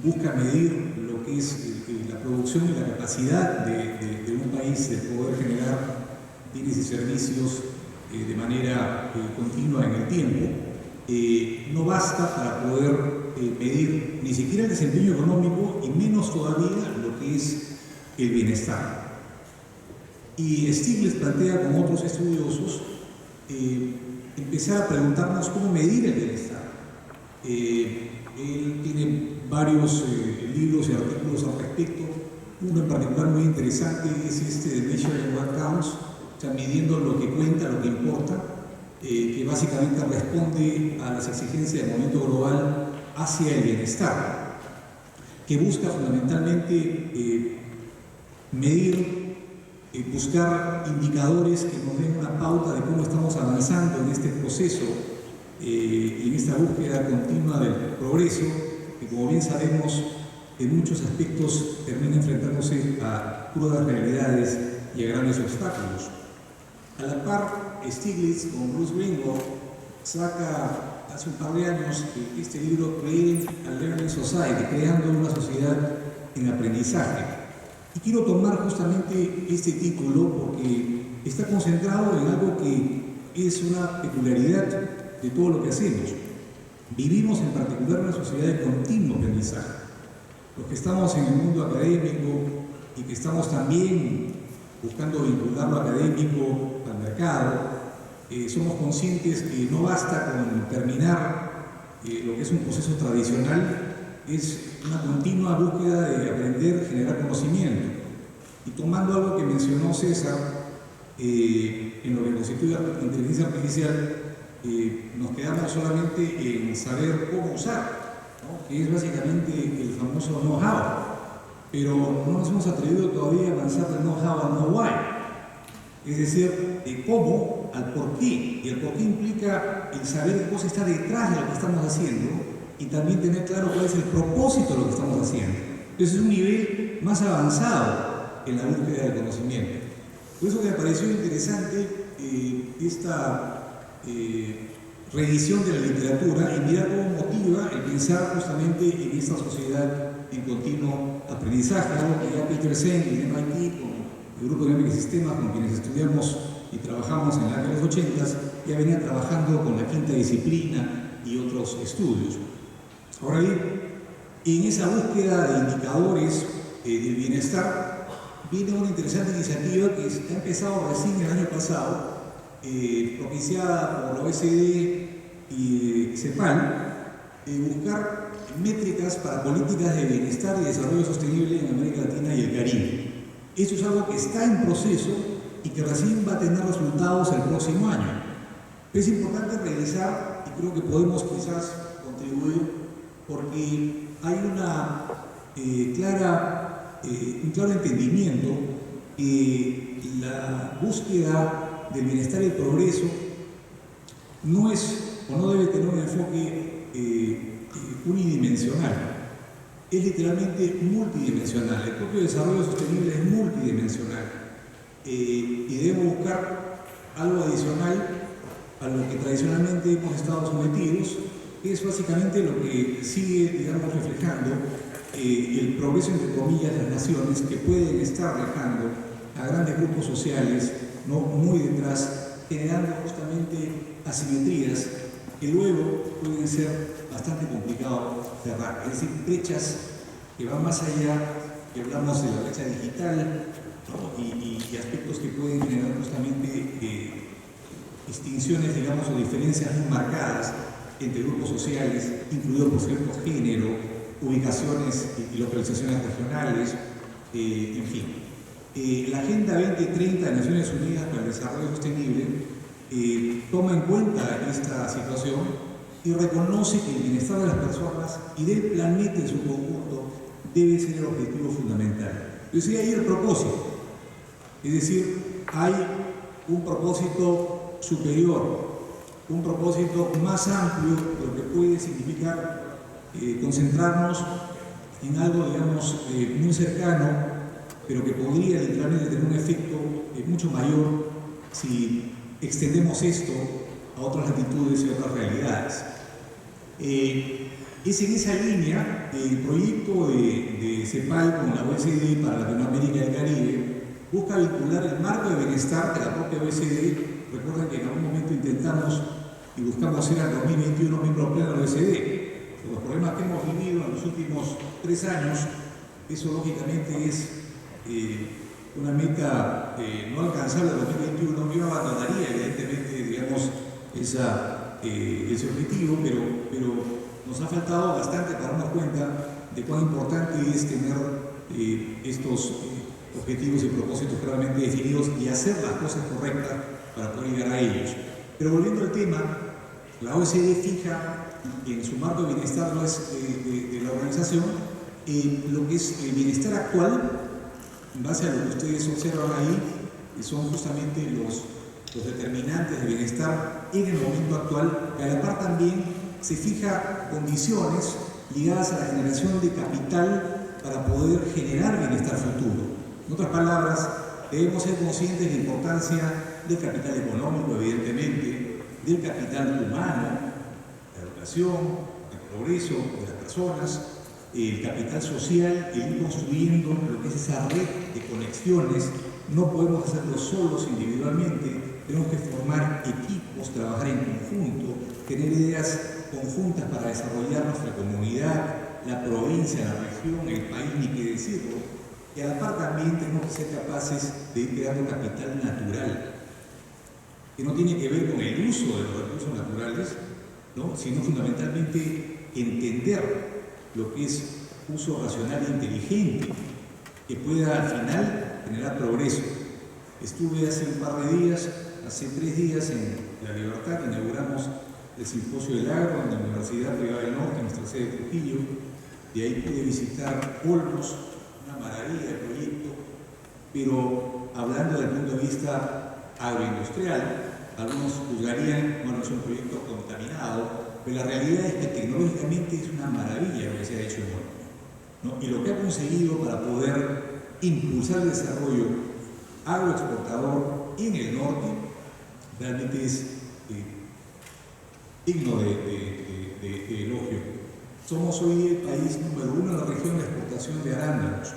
busca medir lo que es la producción y la capacidad de un país de poder generar bienes y servicios de manera continua en el tiempo, no basta para poder medir ni siquiera el desempeño económico y menos todavía lo que es el bienestar. Y Stiglitz plantea con otros estudiosos empezar a preguntarnos cómo medir el bienestar. Él tiene varios libros y artículos al respecto. Uno en particular muy interesante es este de Measuring What Counts, o sea, midiendo lo que cuenta, lo que importa, que básicamente responde a las exigencias del movimiento global hacia el bienestar, que busca fundamentalmente medir, buscar indicadores que nos den una pauta de cómo estamos avanzando en este proceso y en esta búsqueda continua del progreso, que como bien sabemos en muchos aspectos termina enfrentándose a crudas realidades y a grandes obstáculos. A la par, Stiglitz con Bruce Greenwald saca hace un par de años este libro Creating a Learning Society, creando una sociedad en aprendizaje. Y quiero tomar justamente este título porque está concentrado en algo que es una peculiaridad de todo lo que hacemos. Vivimos en particular una sociedad de continuo aprendizaje. Los que estamos en el mundo académico y que estamos también buscando vincular lo académico al mercado, somos conscientes que no basta con terminar lo que es un proceso tradicional, es una continua búsqueda de aprender, generar conocimiento. Y tomando algo que mencionó César, en lo que constituye la inteligencia artificial, nos quedamos solamente en saber cómo usar, ¿no? Que es básicamente el famoso know-how, pero no nos hemos atrevido todavía a avanzar del know-how al know-why, es decir, de cómo al por qué, y el por qué implica el saber qué cosa está detrás de lo que estamos haciendo y también tener claro cuál es el propósito de lo que estamos haciendo. Entonces es un nivel más avanzado en la búsqueda del conocimiento. Por eso me pareció interesante esta reedición de la literatura y mirar cómo motiva el pensar justamente en esta sociedad en continuo aprendizaje, algo que ya Peter Senge en MIT, con el grupo de dinámica y sistemas con quienes estudiamos y trabajamos en la década de los 80, ya venía trabajando con la quinta disciplina y otros estudios. Ahora bien, en esa búsqueda de indicadores del bienestar viene una interesante iniciativa que ha empezado recién el año pasado, propiciada por la OECD y CEPAL, buscar métricas para políticas de bienestar y desarrollo sostenible en América Latina y el Caribe. Esto es algo que está en proceso y que recién va a tener resultados el próximo año. Es importante revisar, y creo que podemos quizás contribuir, porque hay un claro entendimiento que la búsqueda del bienestar y el progreso no es o no debe tener un enfoque unidimensional, es literalmente multidimensional. El propio desarrollo sostenible es multidimensional y debemos buscar algo adicional a lo que tradicionalmente hemos estado sometidos, que es básicamente lo que sigue, digamos, reflejando el progreso, entre comillas, de las naciones, que pueden estar dejando a grandes grupos sociales, ¿no?, muy detrás, generando justamente asimetrías que luego pueden ser bastante complicados cerrar, es decir, brechas que van más allá, que hablamos de la brecha digital, ¿no?, y aspectos que pueden generar justamente distinciones, digamos, o diferencias muy marcadas entre grupos sociales, incluido por cierto género, ubicaciones y localizaciones regionales, en fin. La Agenda 2030 de Naciones Unidas para el Desarrollo Sostenible toma en cuenta esta situación y reconoce que el bienestar de las personas y del planeta en su conjunto debe ser el objetivo fundamental. Yo decía ahí el propósito, es decir, hay un propósito superior, un propósito más amplio, lo que puede significar concentrarnos en algo, digamos, muy cercano, pero que podría literalmente tener un efecto mucho mayor si extendemos esto a otras latitudes y otras realidades. Es en esa línea el proyecto de CEPAL con la OECD para Latinoamérica y el Caribe busca vincular el marco de bienestar de la propia OECD. Recuerden que en algún momento intentamos y buscamos ser al 2021 miembro pleno de la OECD. Los problemas que hemos vivido en los últimos 3 años, eso lógicamente es una meta no alcanzable en 2021. Yo abandonaría evidentemente, digamos, ese objetivo, pero nos ha faltado bastante para darnos cuenta de cuán importante es tener estos objetivos y propósitos claramente definidos y hacer las cosas correctas para poder llegar a ellos. Pero volviendo al tema, la OECD fija en su marco de bienestar de la organización lo que es el bienestar actual, en base a lo que ustedes observan ahí, que son justamente los determinantes de bienestar en el momento actual, que a la par también se fija condiciones ligadas a la generación de capital para poder generar bienestar futuro. En otras palabras, debemos ser conscientes de la importancia del capital económico, evidentemente, del capital humano, la educación, el progreso de las personas, el capital social, el ir construyendo lo que es esa red de conexiones. No podemos hacerlo solos individualmente, tenemos que formar equipos, trabajar en conjunto, tener ideas conjuntas para desarrollar nuestra comunidad, la provincia, la región, el país, ni qué decirlo. Y a la par también tenemos que ser capaces de ir creando capital natural, que no tiene que ver con el uso de los recursos naturales, ¿no?, sino fundamentalmente entender lo que es uso racional e inteligente, que pueda al final generar progreso. Estuve hace un par de días, hace 3 días en La Libertad, inauguramos el Simposio del Agro en la Universidad Privada del Norte, en nuestra sede de Trujillo, y ahí pude visitar Olmos, una maravilla de proyecto, pero hablando desde el punto de vista agroindustrial. Algunos juzgarían, bueno, es un proyecto contaminado, pero la realidad es que tecnológicamente es una maravilla lo que se ha hecho en Olmos, ¿no? Y lo que ha conseguido para poder impulsar el desarrollo agroexportador en el norte realmente es digno de elogio. Somos hoy el país número 1 en la región de exportación de arándanos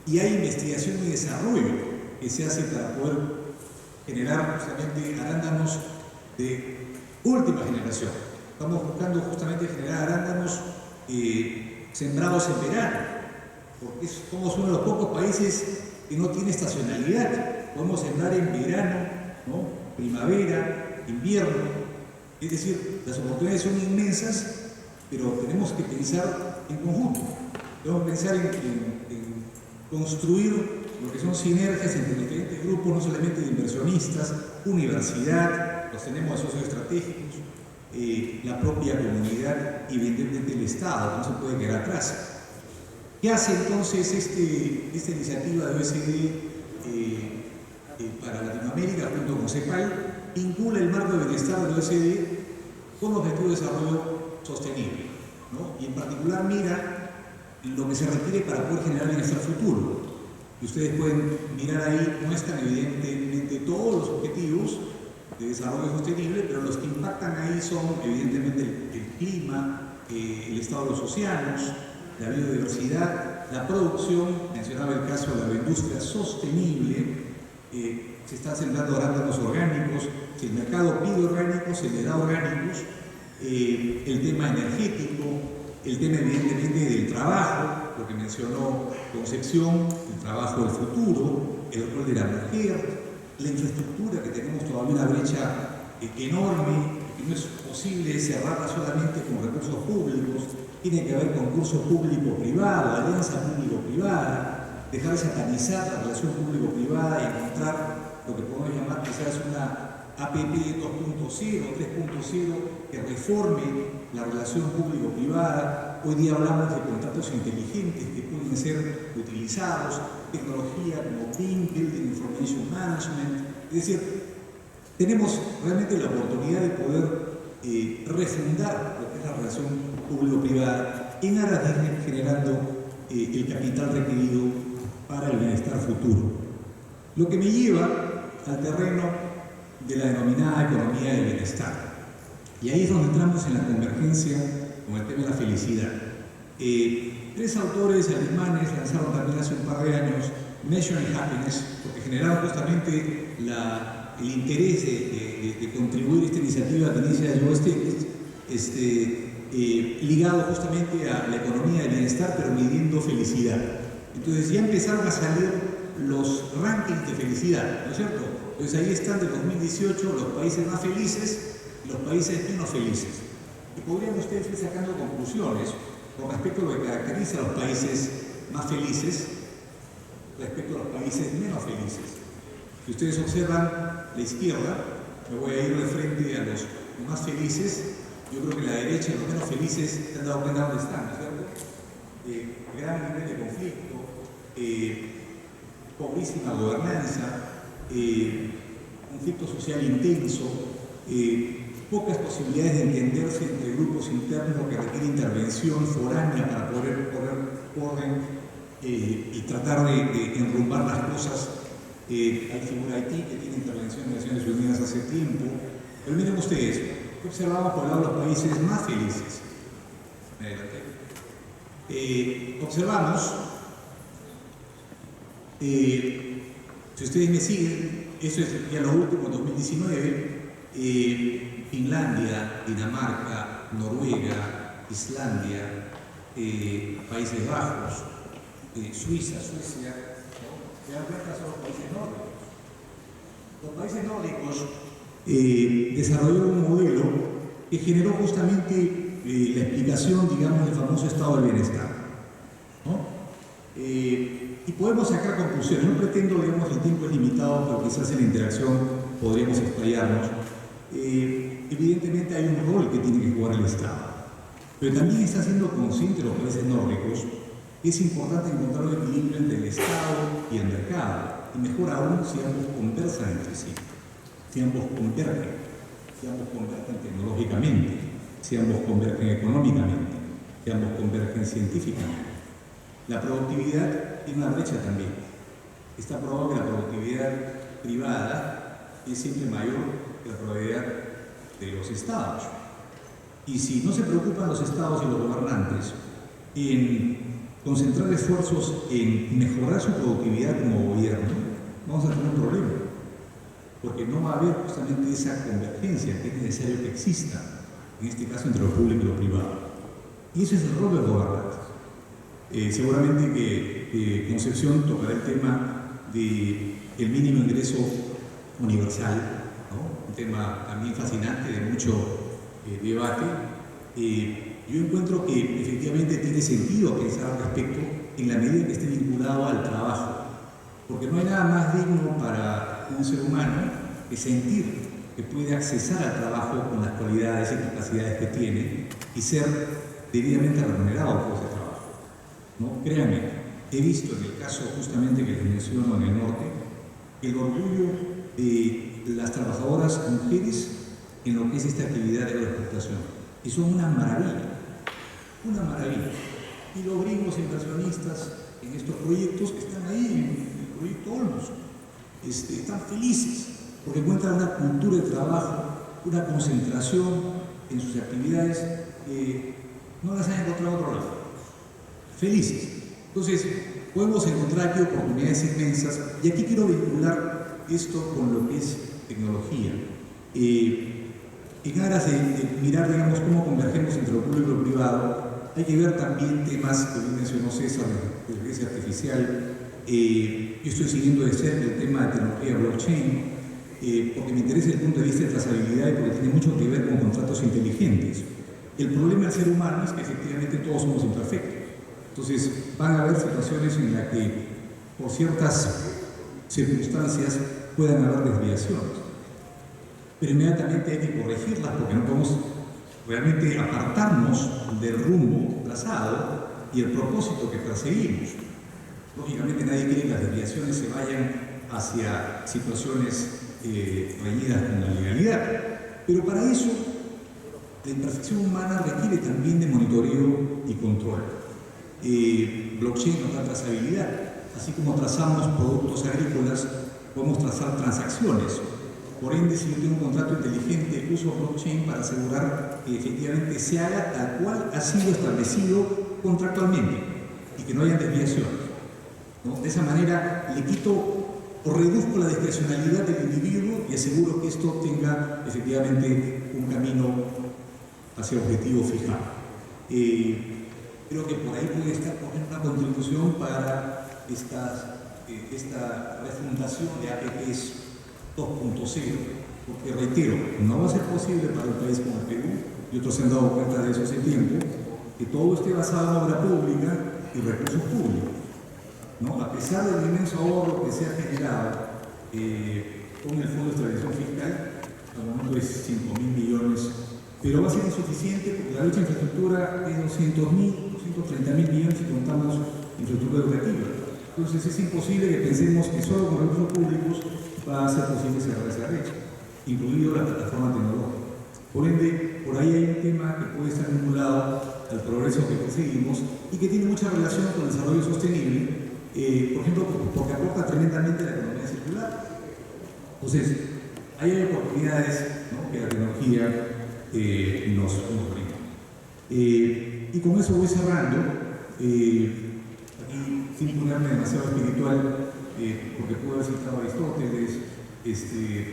y hay investigación y desarrollo que se hace para poder generar justamente arándanos de última generación. Estamos buscando justamente generar arándanos sembrados en verano, porque somos uno de los pocos países que no tiene estacionalidad. Podemos sembrar en verano, ¿no?, primavera, invierno. Es decir, las oportunidades son inmensas, pero tenemos que pensar en conjunto. Tenemos que pensar en construir lo que son sinergias entre diferentes grupos, no solamente de inversionistas, universidad, los tenemos socios estratégicos, la propia comunidad y evidentemente el Estado, que no se puede quedar atrás. ¿Qué hace entonces esta iniciativa de OECD para Latinoamérica junto con CEPAL? Vincula el marco de bienestar de la OECD con objetivos de desarrollo sostenible, ¿no? Y en particular mira lo que se requiere para poder generar bienestar futuro. Y ustedes pueden mirar ahí, muestran evidentemente todos los objetivos de desarrollo sostenible, pero los que impactan ahí son evidentemente el clima, el estado de los océanos, la biodiversidad, la producción, mencionaba el caso de la agroindustria sostenible, se están sembrando arándanos orgánicos, si el mercado pide orgánicos, se le da orgánicos, el tema energético, el tema evidentemente del trabajo, lo que mencionó Concepción, el trabajo del futuro, el rol de la mujer, la infraestructura, que tenemos todavía una brecha enorme, que no es posible cerrarla solamente con recursos públicos, tiene que haber concurso público-privado, alianza público-privada, dejar de satanizar la relación público-privada y encontrar lo que podemos llamar quizás una APP 2.0, 3.0, que reforme la relación público-privada. Hoy día hablamos de contratos inteligentes que pueden ser utilizados, tecnología como BIM, Building Information Management. Es decir, tenemos realmente la oportunidad de poder refundar lo que es la relación público-privada en aras de ir generando el capital requerido para el bienestar futuro. Lo que me lleva al terreno de la denominada economía del bienestar. Y ahí es donde entramos en la convergencia con el tema de la felicidad. Tres autores alemanes lanzaron también hace un par de años Measuring Happiness, porque generaron justamente el interés de contribuir a esta iniciativa que inicia Joe Stiglitz, ligado justamente a la economía del bienestar, pero midiendo felicidad. Entonces ya empezaron a salir los rankings de felicidad, ¿no es cierto? Entonces ahí están de 2018 los países más felices y los países menos felices. Y podrían ustedes ir sacando conclusiones con respecto a lo que caracteriza a los países más felices respecto a los países menos felices. Si ustedes observan la izquierda, me voy a ir de frente a los más felices. Yo creo que la derecha y los menos felices se han dado cuenta de dónde están, ¿no es cierto? Gran nivel de conflicto, pobrísima gobernanza, conflicto social intenso, pocas posibilidades de entenderse entre grupos internos que requieren intervención foránea para poder poner orden y tratar de enrumbar las cosas. Hay figura Haití que tiene intervención en Naciones Unidas hace tiempo. Pero miren ustedes, observamos por el lado de los países más felices. Observamos, si ustedes me siguen, eso es ya lo último, 2019, Finlandia, Dinamarca, Noruega, Islandia, Países Bajos, Suiza, Suecia, ¿se dan cuenta? Son los países nórdicos. Los países nórdicos desarrollaron un modelo que generó justamente la explicación, digamos, del famoso estado del bienestar, ¿no? Y podemos sacar conclusiones. No pretendo, digamos, el tiempo es limitado, pero quizás en la interacción podríamos explayarnos. Evidentemente hay un rol que tiene que jugar el Estado, pero también está siendo consciente los países nórdicos que es importante encontrar un equilibrio entre el Estado y el mercado, y mejor aún si ambos conversan entre sí, si ambos convergen tecnológicamente, si ambos convergen económicamente, si ambos convergen científicamente. La productividad tiene una brecha también. Está probado que la productividad privada es siempre mayor que la productividad de los estados. Y si no se preocupan los estados y los gobernantes en concentrar esfuerzos en mejorar su productividad como gobierno, vamos a tener un problema, porque no va a haber justamente esa convergencia que es necesario que exista, en este caso entre lo público y lo privado. Y ese es el rol del gobernante. Seguramente que Concepción tocará el tema del mínimo ingreso universal, ¿no? Un tema también fascinante, de mucho debate. Yo encuentro que efectivamente tiene sentido pensar al respecto en la medida que esté vinculado al trabajo, porque no hay nada más digno para un ser humano que sentir que puede accesar al trabajo con las cualidades y capacidades que tiene y ser debidamente remunerado por ese trabajo, ¿no? Créanme, he visto en el caso justamente que les menciono en el norte, el orgullo de las trabajadoras mujeres en lo que es esta actividad de agroexportación, y son una maravilla. Y los gringos inversionistas en estos proyectos que están ahí, en el proyecto Olmos, están felices porque encuentran una cultura de trabajo, una concentración en sus actividades que no las han encontrado en otro lado. Felices. Entonces, podemos encontrar aquí oportunidades inmensas, y aquí quiero vincular esto con lo que es tecnología. En aras de mirar, digamos, cómo convergemos entre lo público y lo privado, hay que ver también temas que bien mencionó César, de inteligencia artificial. Yo estoy siguiendo de cerca el tema de tecnología blockchain, porque me interesa el punto de vista de trazabilidad y porque tiene mucho que ver con contratos inteligentes. El problema del ser humano es que efectivamente todos somos imperfectos. Entonces van a haber situaciones en las que por ciertas circunstancias puedan haber desviaciones. Pero inmediatamente hay que corregirlas porque no podemos realmente apartarnos del rumbo trazado y el propósito que perseguimos. Lógicamente nadie quiere que las desviaciones se vayan hacia situaciones reñidas con la legalidad. Pero para eso, la imperfección humana requiere también de monitoreo y control. Blockchain nos da trazabilidad. Así como trazamos productos agrícolas, podemos trazar transacciones. Por ende, si yo tengo un contrato inteligente, uso blockchain para asegurar que efectivamente se haga tal cual ha sido establecido contractualmente y que no haya desviaciones, ¿no? De esa manera le quito o reduzco la discrecionalidad del individuo y aseguro que esto tenga efectivamente un camino hacia objetivo fijado. Creo que por ahí puede estar, por ejemplo, una contribución para esta refundación de APPs 2.0, porque reitero, no va a ser posible para un país como el Perú, y otros se han dado cuenta de eso hace tiempo, que todo esté basado en obra pública y recursos públicos, ¿no? A pesar del inmenso ahorro que se ha generado con el Fondo de Estabilización Fiscal, al momento es 5.000 millones, pero va a ser insuficiente porque la lucha de infraestructura es 230.000 millones si contamos infraestructura educativa. Entonces es imposible que pensemos que solo con recursos públicos va a ser posible cerrar esa brecha, incluido la plataforma tecnológica. Por ende, por ahí hay un tema que puede estar vinculado al progreso que perseguimos y que tiene mucha relación con el desarrollo sostenible, por ejemplo, porque aporta tremendamente a la economía circular. Entonces, ahí hay oportunidades, ¿no?, que la tecnología nos brinda. Y con eso voy cerrando. Aquí, sin ponerme demasiado espiritual, porque puedo haber citado a Aristóteles,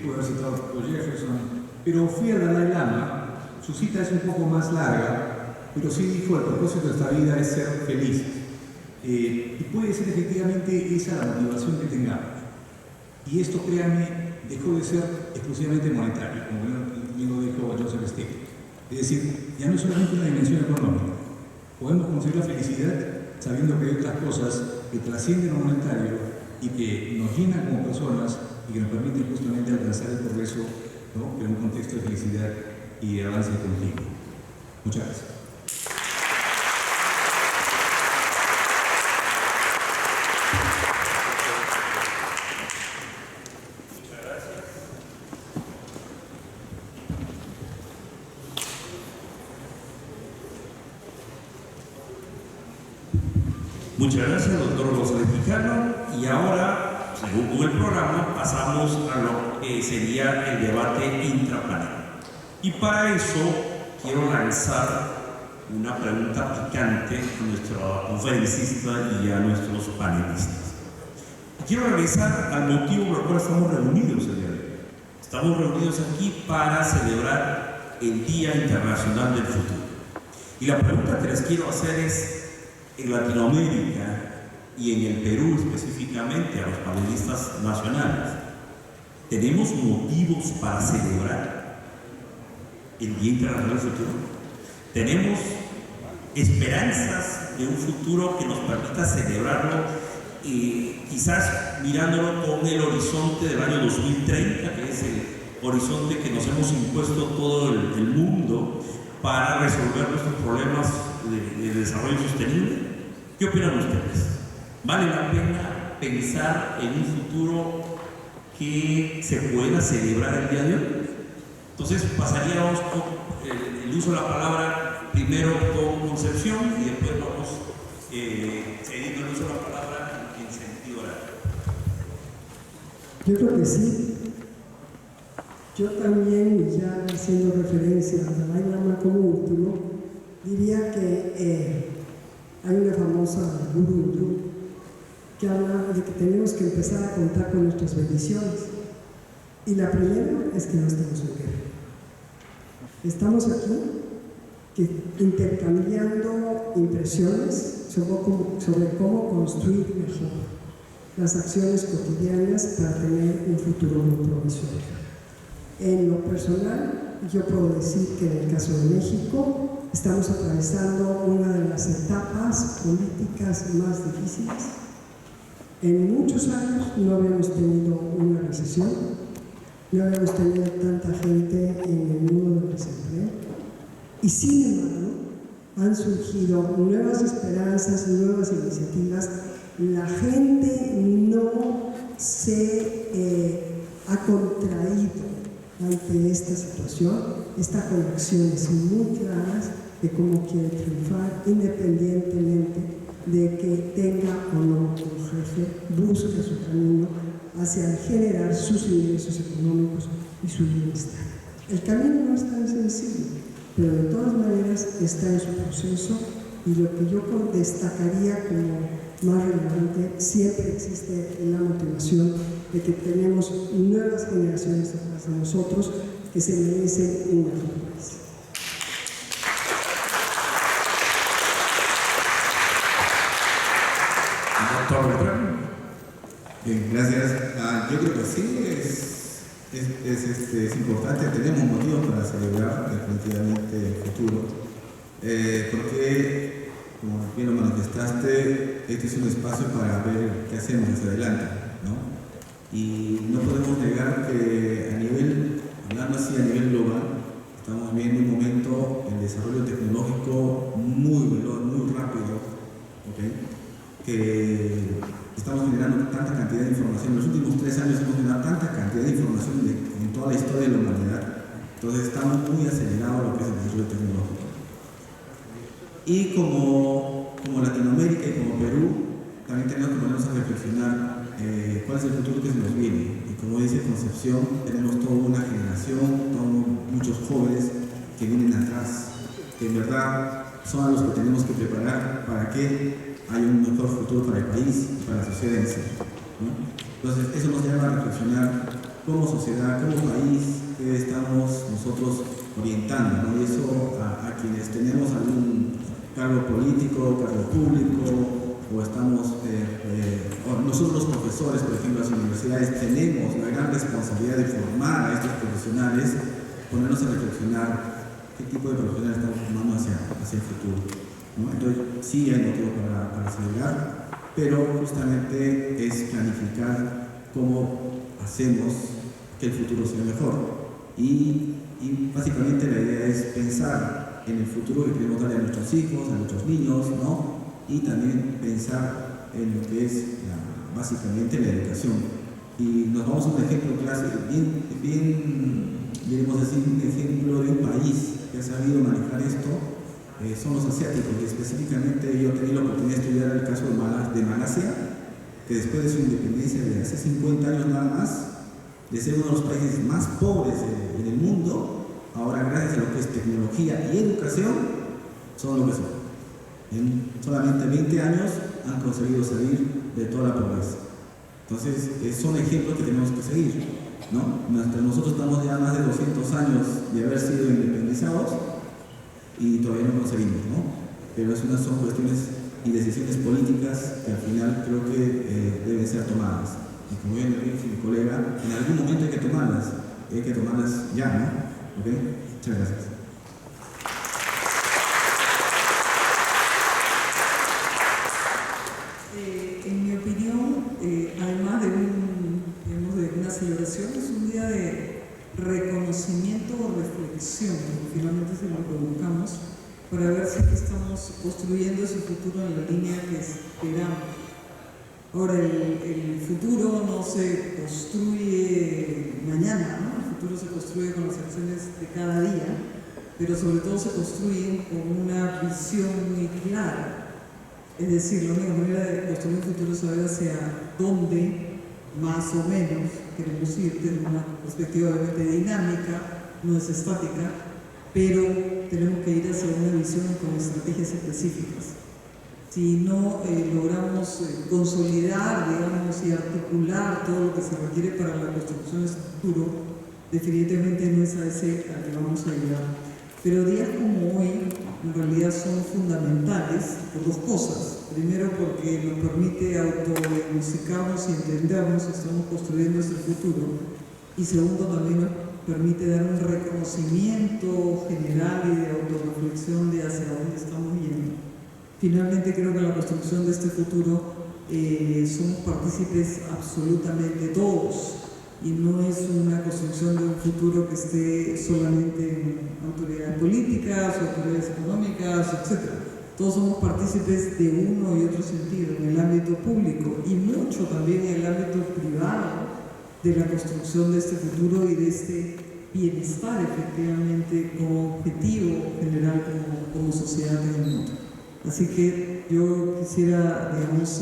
puedo haber citado a Jefferson, pero fui al Dalai Lama. Su cita es un poco más larga, pero sí dijo: el propósito de esta vida es ser felices. Y puede ser efectivamente esa la motivación que tengamos. Y esto, créanme, dejó de ser exclusivamente monetario, como bien lo dijo Joseph Stiglitz. Es decir, ya no es solamente una dimensión económica. Podemos conseguir la felicidad sabiendo que hay otras cosas que trascienden lo monetario y que nos llenan como personas y que nos permiten justamente alcanzar el progreso, ¿no?, en un contexto de felicidad y de avance continuo. Muchas gracias. Muchas gracias, doctor González Quijano. Y ahora, según el programa, pasamos a lo que sería el debate intrapanel. Y para eso quiero lanzar una pregunta picante a nuestro conferencista y a nuestros panelistas. Quiero regresar al motivo por el cual estamos reunidos el día de hoy. Estamos reunidos aquí para celebrar el Día Internacional del Futuro. Y la pregunta que les quiero hacer es: en Latinoamérica y en el Perú específicamente, a los panelistas nacionales, ¿tenemos motivos para celebrar el Día Internacional del Futuro? ¿Tenemos esperanzas de un futuro que nos permita celebrarlo, quizás mirándolo con el horizonte del año 2030, que es el horizonte que nos hemos impuesto todo el mundo para resolver nuestros problemas de desarrollo sostenible? ¿Qué opinan ustedes? ¿Vale la pena pensar en un futuro que se pueda celebrar el día de hoy? Entonces pasaríamos con el uso de la palabra primero con Concepción y después vamos cediendo el uso de la palabra en sentido horario. Yo creo que sí. Yo también, ya haciendo referencia al Dalai Lama como último, diría que hay una famosa gurú que habla de que tenemos que empezar a contar con nuestras bendiciones. Y la primera es que no estamos en guerra. Estamos aquí intercambiando impresiones sobre cómo construir mejor las acciones cotidianas para tener un futuro muy provisorio. En lo personal, yo puedo decir que en el caso de México estamos atravesando una de las etapas políticas más difíciles. En muchos años no habíamos tenido una recesión, no habíamos tenido tanta gente en el mundo del desempleo, y sin embargo han surgido nuevas esperanzas, nuevas iniciativas. La gente no se ha contraído ante esta situación, está con acciones muy claras de cómo quiere triunfar, independientemente de que tenga o no un jefe, busque su camino hacia generar sus ingresos económicos y su bienestar. El camino no es tan sencillo, pero de todas maneras está en su proceso, y lo que yo destacaría como más relevante, siempre existe la motivación de que tenemos nuevas generaciones detrás de nosotros que se merecen un mejor país. Doctor Beltrán. Bien, gracias. Yo creo que sí, es importante, tenemos motivos para celebrar definitivamente el futuro, porque, como bien lo manifestaste, este es un espacio para ver qué hacemos hacia adelante, ¿no? Y no podemos negar que hablando así a nivel global, estamos viendo un momento en desarrollo tecnológico muy veloz, muy rápido, ¿okay? Que estamos generando tanta cantidad de información. En los últimos 3 años hemos generado tanta cantidad de información en toda la historia de la humanidad. Entonces estamos muy acelerados lo que es el desarrollo tecnológico. Y como Latinoamérica y como Perú, también tenemos que ponernos a reflexionar cuál es el futuro que se nos viene. Y como dice Concepción, tenemos toda una generación, muchos jóvenes que vienen atrás, que en verdad son a los que tenemos que preparar para que haya un mejor futuro para el país y para la sociedad en sí, ¿no? Entonces, eso nos lleva a reflexionar como sociedad, como país, que estamos nosotros orientando, ¿no? Y eso a quienes tenemos algún cargo político, cargo público, o estamos, o nosotros los profesores, por ejemplo, las universidades, tenemos la gran responsabilidad de formar a estos profesionales, ponernos a reflexionar qué tipo de profesionales estamos formando hacia el futuro, ¿no? Entonces, sí hay motivo para celebrar, pero justamente es planificar cómo hacemos que el futuro sea mejor. Y básicamente la idea es pensar en el futuro que queremos darle a nuestros hijos, a nuestros niños, ¿no? Y también pensar en lo que es básicamente la educación. Y nos vamos a un ejemplo clásico, queremos decir, un ejemplo de un país que ha sabido manejar esto. Son los asiáticos, y específicamente yo he tenido la oportunidad de estudiar el caso de Malasia, que después de su independencia de hace 50 años nada más, de ser uno de los países más pobres en el mundo, ahora gracias a lo que es tecnología y educación, son lo que son. En solamente 20 años han conseguido salir de toda la pobreza. Entonces, son ejemplos que tenemos que seguir, ¿no? Nosotros estamos ya más de 200 años de haber sido independizados, y todavía no conseguimos, ¿no? Pero son cuestiones y decisiones políticas que al final creo que deben ser tomadas. Y como bien lo dijo mi colega, en algún momento hay que tomarlas ya, ¿no? ¿Ok? Muchas gracias. En mi opinión, además de una celebración, es un día de reconocimiento o reflexión, finalmente es lo que buscamos, para ver si estamos construyendo ese futuro en la línea que esperamos. Ahora, el futuro no se construye mañana, ¿no? El futuro se construye con las acciones de cada día, pero sobre todo se construye con una visión muy clara. Es decir, la única manera de construir un futuro es saber hacia dónde más o menos queremos ir desde una perspectiva obviamente dinámica, no es estática, pero tenemos que ir hacia una visión con estrategias específicas. Si no logramos consolidar, digamos, y articular todo lo que se requiere para la construcción de este futuro, definitivamente no es a ese al que vamos a llegar. Pero días como hoy en realidad son fundamentales por dos cosas. Primero, porque nos permite autodiagnosticarnos y entendernos que estamos construyendo este futuro. Y segundo, también nos permite dar un reconocimiento general y de autorreflexión de hacia dónde estamos yendo. Finalmente, creo que en la construcción de este futuro somos partícipes absolutamente todos. Y no es una construcción de un futuro que esté solamente en autoridades políticas, autoridades económicas, etc. Todos somos partícipes de uno y otro sentido, en el ámbito público y mucho también en el ámbito privado, de la construcción de este futuro y de este bienestar efectivamente como objetivo general como sociedad en el mundo. Así que yo quisiera, digamos,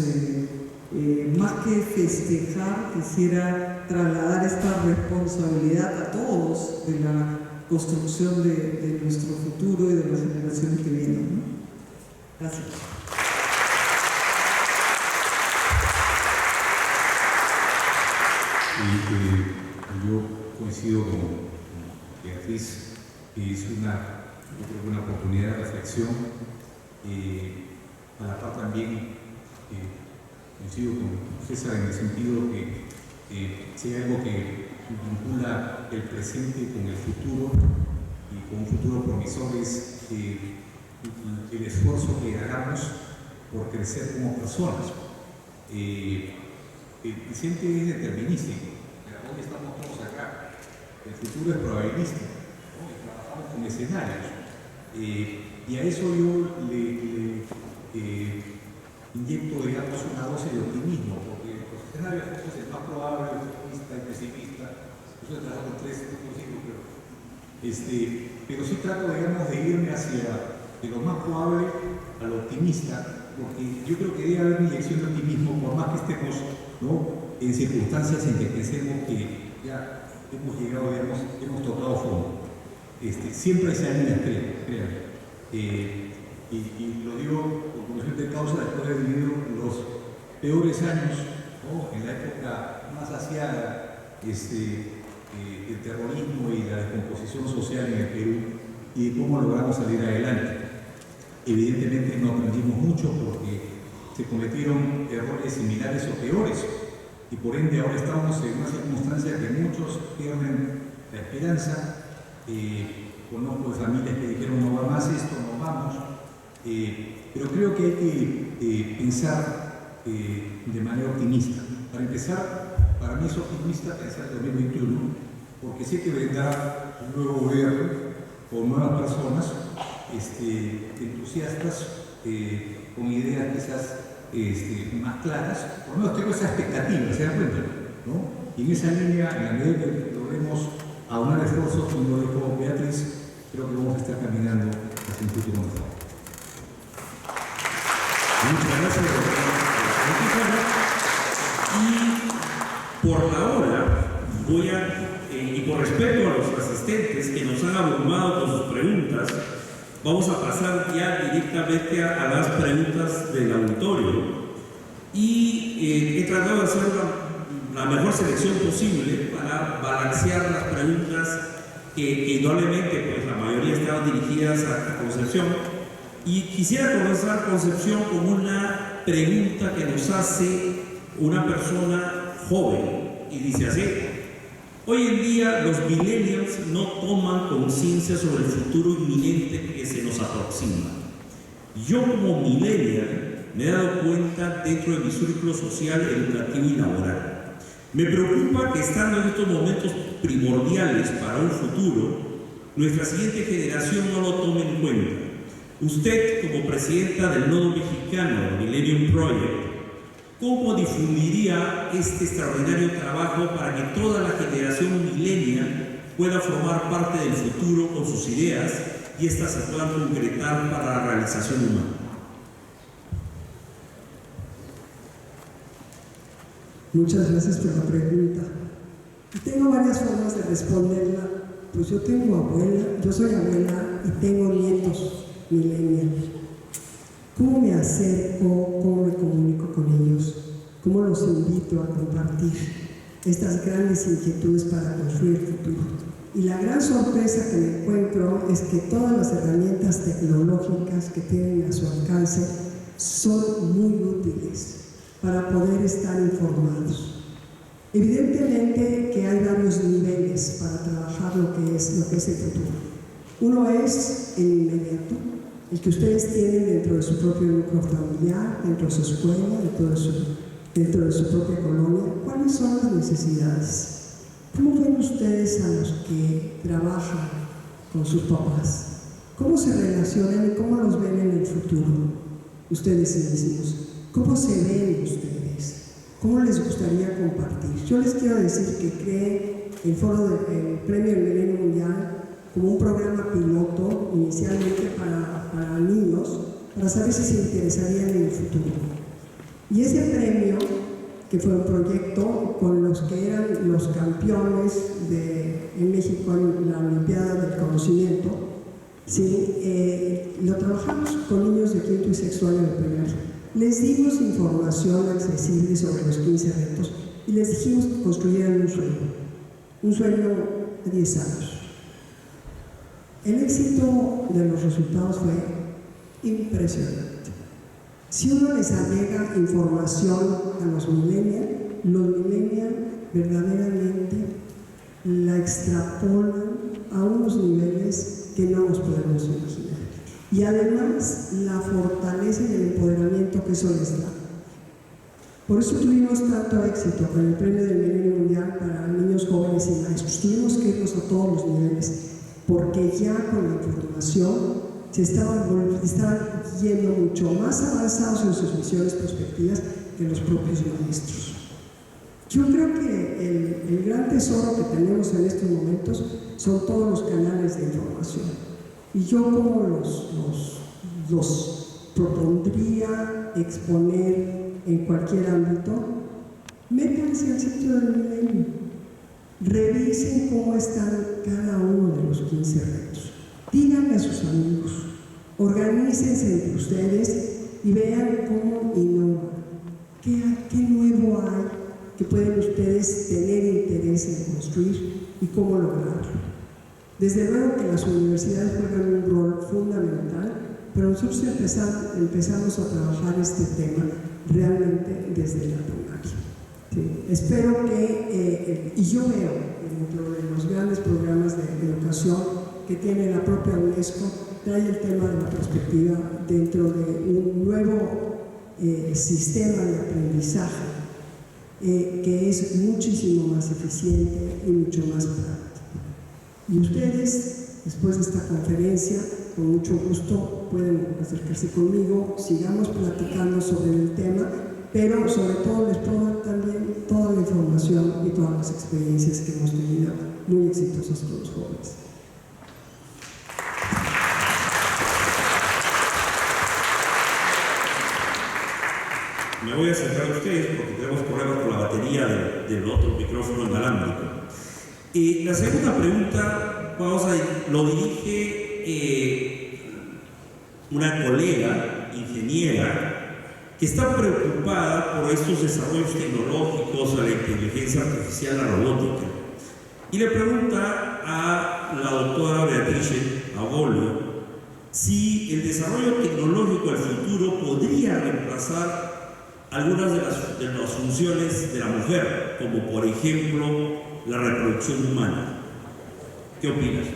más que festejar, quisiera trasladar esta responsabilidad a todos de la construcción de nuestro futuro y de las generaciones que vienen, ¿no? Gracias. Yo coincido con Beatriz, que es una oportunidad de reflexión. A la par también coincido con César en el sentido que si hay algo que vincula el presente con el futuro y con un futuro promisor es el esfuerzo que hagamos por crecer como personas. El presente es determinístico. Hoy estamos todos acá. El futuro es probabilístico. Hoy trabajamos con escenarios. Y a eso yo le inyecto, digamos, una dosis de optimismo, porque los escenarios es el más probable, el optimista, el pesimista. Yo he trabajado con 3 tipos, pero sí trato, digamos, de irme hacia de lo más probable al optimista, porque yo creo que debe haber una inyección de optimismo, por más que estemos, ¿no?, en circunstancias en que pensemos que ya hemos llegado, digamos, hemos tocado fondo. Siempre hay salidas, créanme. Y lo digo por conocimiento de causa después de haber vivido los peores años, ¿no?, en la época más asiaga el terrorismo y la descomposición social en el Perú, y cómo logramos salir adelante. Evidentemente no aprendimos mucho porque se cometieron errores similares o peores, y por ende ahora estamos en una circunstancia que muchos pierden la esperanza. Conozco de familias que dijeron no va más esto, no vamos, pero creo que hay que pensar de manera optimista. Para empezar, para mí es optimista pensar en 2021, porque sé que vendrá un nuevo gobierno con nuevas personas entusiastas, con ideas quizás más claras. Por lo menos tengo esa expectativa, ¿se dan cuenta?, ¿no? Y en esa línea, en la medida que logremos aunar esfuerzos, como lo dijo Beatriz, creo que vamos a estar caminando hacia un futuro mejor. Muchas gracias, doctora. Y por la hora voy y por respeto a los asistentes que nos han abrumado con sus preguntas, vamos a pasar ya directamente a las preguntas del auditorio. Y he tratado de hacer la mejor selección posible para balancear las preguntas que indudablemente pues, la mayoría estaban dirigidas a Concepción. Y quisiera comenzar, Concepción, con una pregunta que nos hace una persona joven, y dice así: hoy en día los millennials no toman conciencia sobre el futuro inminente que se nos aproxima. Yo como millennial me he dado cuenta dentro de mi círculo social, educativo y laboral. Me preocupa que estando en estos momentos primordiales para un futuro, nuestra siguiente generación no lo tome en cuenta. Usted, como presidenta del Nodo Mexicano Millennium Project, ¿cómo difundiría este extraordinario trabajo para que toda la generación millennial pueda formar parte del futuro con sus ideas y éstas se puedan concretar para la realización humana? Muchas gracias por la pregunta. Y tengo varias formas de responderla. Pues yo soy abuela y tengo nietos millennials. ¿Cómo me acerco? ¿Cómo me comunico con ellos? ¿Cómo los invito a compartir estas grandes inquietudes para construir el futuro? Y la gran sorpresa que me encuentro es que todas las herramientas tecnológicas que tienen a su alcance son muy útiles para poder estar informados. Evidentemente que hay varios niveles para trabajar lo que es el futuro. Uno es el inmediato, el que ustedes tienen dentro de su propio núcleo familiar, dentro de su escuela, dentro de su propia colonia. ¿Cuáles son las necesidades? ¿Cómo ven ustedes a los que trabajan con sus papás? ¿Cómo se relacionan y cómo los ven en el futuro? Ustedes mismos. ¿Cómo se ven ustedes? ¿cómo les gustaría compartir? Yo les quiero decir que creé el Premio del Milenio Mundial como un programa piloto, inicialmente para niños, para saber si se interesarían en el futuro. Y ese premio, que fue un proyecto con los que eran los campeones en México en la Olimpiada del Conocimiento, ¿sí? Lo trabajamos con niños de quinto y sexto año de primaria. Les dimos información accesible sobre los 15 retos y les dijimos que construyeran un sueño de 10 años. El éxito de los resultados fue impresionante. Si uno les agrega información a los millennials verdaderamente la extrapolan a unos niveles que no nos podemos imaginar. Y además la fortaleza y el empoderamiento que eso les da. Por eso tuvimos tanto éxito con el Premio del Milenio Mundial para niños, jóvenes y maestros. Tuvimos que irnos a todos los niveles, porque ya con la información se estaban yendo mucho más avanzados en sus misiones prospectivas que los propios maestros. Yo creo que el gran tesoro que tenemos en estos momentos son todos los canales de información. Y yo como los propondría exponer en cualquier ámbito, métanse al sitio del milenio, revisen cómo están cada uno de los 15 retos, díganle a sus amigos, organícense entre ustedes y vean cómo innovan, qué nuevo hay que pueden ustedes tener interés en construir y cómo lograrlo. Desde luego que las universidades juegan un rol fundamental, pero nosotros empezamos a trabajar este tema realmente desde la primaria. Sí. Espero que, y yo veo dentro de los grandes programas de educación que tiene la propia UNESCO, trae el tema de la perspectiva dentro de un nuevo sistema de aprendizaje que es muchísimo más eficiente y mucho más práctico. Y ustedes, después de esta conferencia, con mucho gusto pueden acercarse conmigo, sigamos platicando sobre el tema, pero sobre todo les puedo dar también toda la información y todas las experiencias que hemos tenido muy exitosas con los jóvenes. Me voy a acercar a ustedes porque tenemos problemas con la batería del otro micrófono inalámbrico. La segunda pregunta, lo dirige una colega ingeniera que está preocupada por estos desarrollos tecnológicos, la inteligencia artificial, la robótica, y le pregunta a la doctora Beatriz Abolio si el desarrollo tecnológico del futuro podría reemplazar algunas de las funciones de la mujer, como por ejemplo la reproducción humana. ¿Qué opinas?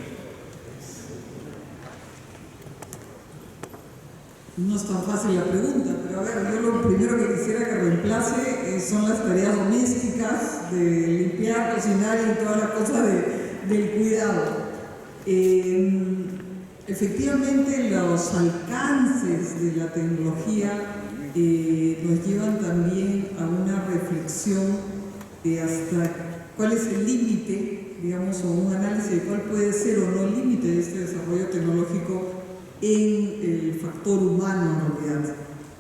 No es tan fácil la pregunta, pero a ver, yo lo primero que quisiera que reemplace son las tareas domésticas de limpiar, cocinar y toda la cosa del cuidado. Efectivamente, los alcances de la tecnología nos llevan también a una reflexión de hasta cuál es el límite, digamos, o un análisis de cuál puede ser o no el límite de este desarrollo tecnológico en el factor humano en realidad.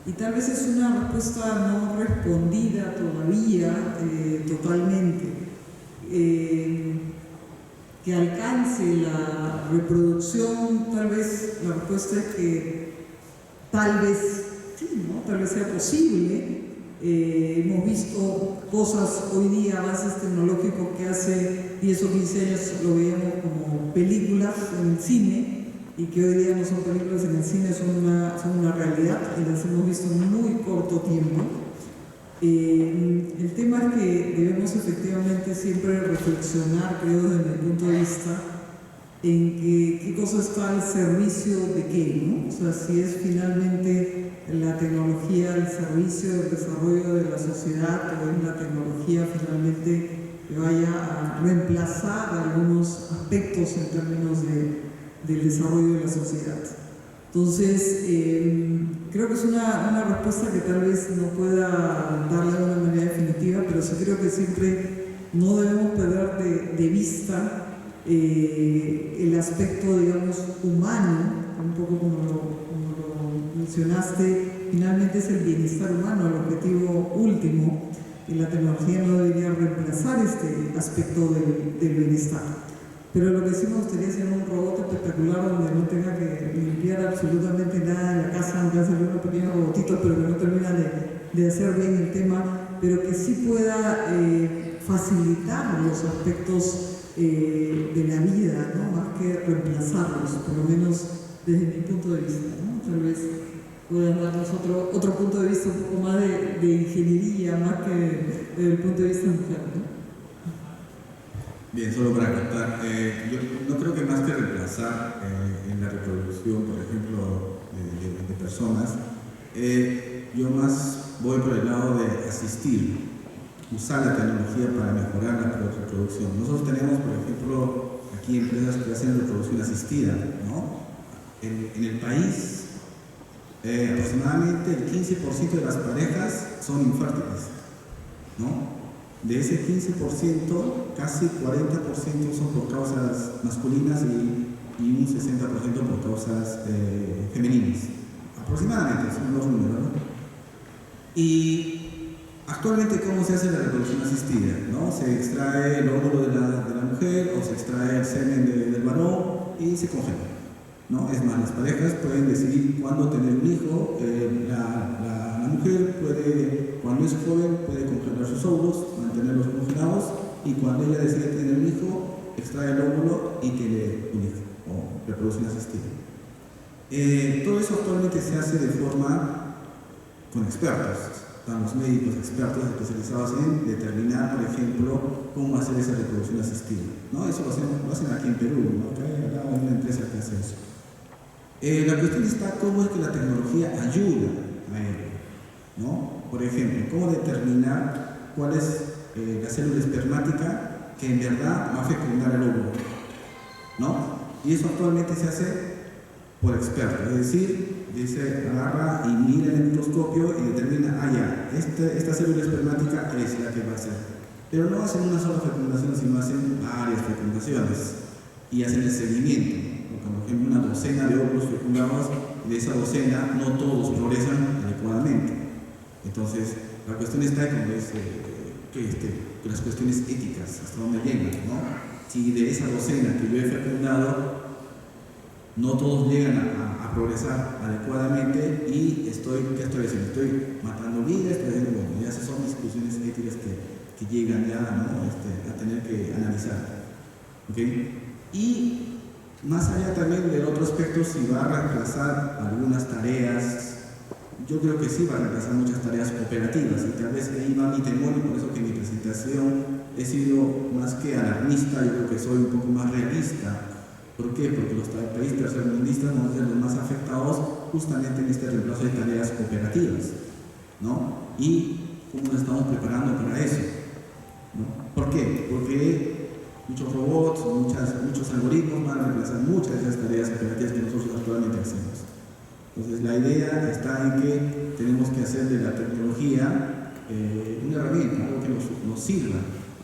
Y tal vez es una respuesta no respondida todavía totalmente. Que alcance la reproducción, tal vez la respuesta es que tal vez sí, ¿no? Tal vez sea posible. Hemos visto cosas hoy día, avances tecnológicos que hace 10 o 15 años lo veíamos como películas en el cine y que hoy día no son películas en el cine, son una realidad y las hemos visto en muy corto tiempo. El tema es que debemos efectivamente siempre reflexionar, creo, desde mi punto de vista, en qué cosa está al servicio de qué, ¿no? O sea, si es finalmente la tecnología al servicio del desarrollo de la sociedad o es la tecnología finalmente que vaya a reemplazar algunos aspectos en términos del desarrollo de la sociedad. Entonces, Creo que es una respuesta que tal vez no pueda darle de una manera definitiva, pero sí creo que siempre no debemos perder de vista el aspecto, digamos, humano, un poco como lo mencionaste. Finalmente es el bienestar humano el objetivo último, y la tecnología no debería reemplazar este aspecto del bienestar. Pero lo que sí me gustaría es un robot espectacular donde no tenga que limpiar absolutamente nada en la casa, aunque hace unos pequeños robotitos, pero que no termina de hacer bien el tema, pero que sí pueda facilitar los aspectos de la vida, ¿no? Más que reemplazarlos, por lo menos desde mi punto de vista, ¿no? Tal vez puedan darnos otro punto de vista un poco más de ingeniería, más que desde el punto de vista mujer, ¿no? Bien, solo para contar, yo no creo que más que reemplazar en la reproducción, por ejemplo, de personas, yo más voy por el lado de asistir, usar la tecnología para mejorar la reproducción. Nosotros tenemos, por ejemplo, aquí empresas que hacen reproducción asistida, ¿no? En el país, aproximadamente el 15% de las parejas son infértiles, ¿no? De ese 15%, casi 40% son por causas masculinas y un 60% por causas femeninas. Aproximadamente, son los números, ¿no? Y actualmente, ¿cómo se hace la reproducción asistida? ¿No? Se extrae el óvulo de la mujer o se extrae el semen del varón y se congela, ¿no? Es más, las parejas pueden decidir cuándo tener un hijo. La mujer puede, cuando es joven, puede congelar sus óvulos, mantenerlos congelados, y cuando ella decide tener un hijo, extrae el óvulo y tiene un hijo, o reproducción asistida. Todo eso actualmente se hace de forma con expertos. Están los médicos expertos especializados en determinar, por ejemplo, cómo hacer esa reproducción asistida, ¿no? Eso lo hacen aquí en Perú, ¿no? Acá hay una empresa que hace eso. La cuestión está cómo es que la tecnología ayuda a ello, ¿no? Por ejemplo, cómo determinar cuál es la célula espermática que en verdad va a fecundar el óvulo, ¿no? Y eso actualmente se hace por expertos, es decir, agarra y mira en el microscopio y determina, esta célula espermática es la que va a ser. Pero no hacen una sola fecundación, sino hacen varias fecundaciones y hacen el seguimiento. Por ejemplo, una docena de óvulos fecundados, de esa docena no todos progresan adecuadamente. Entonces, la cuestión está con las cuestiones éticas, hasta dónde llegan, ¿no? Si de esa docena que yo he fecundado, no todos llegan a progresar adecuadamente, y ¿qué estoy haciendo? Estoy matando vidas, estoy haciendo, bueno, ya esas son discusiones éticas que llegan ya, ¿no? A tener que analizar. ¿Okay? Y más allá también del otro aspecto, si va a reemplazar algunas tareas, yo creo que sí va a reemplazar muchas tareas operativas, y tal vez ahí va mi temor, y por eso que en mi presentación he sido más que alarmista, yo creo que soy un poco más realista. ¿Por qué? Porque los países tercermundistas van a ser los más afectados justamente en este reemplazo de tareas operativas, ¿no? Y cómo nos estamos preparando para eso, ¿no? ¿Por qué? Porque muchos robots, muchos algoritmos van a reemplazar muchas de esas tareas operativas que nosotros actualmente hacemos. Entonces, la idea está en que tenemos que hacer de la tecnología una herramienta, algo que nos sirva,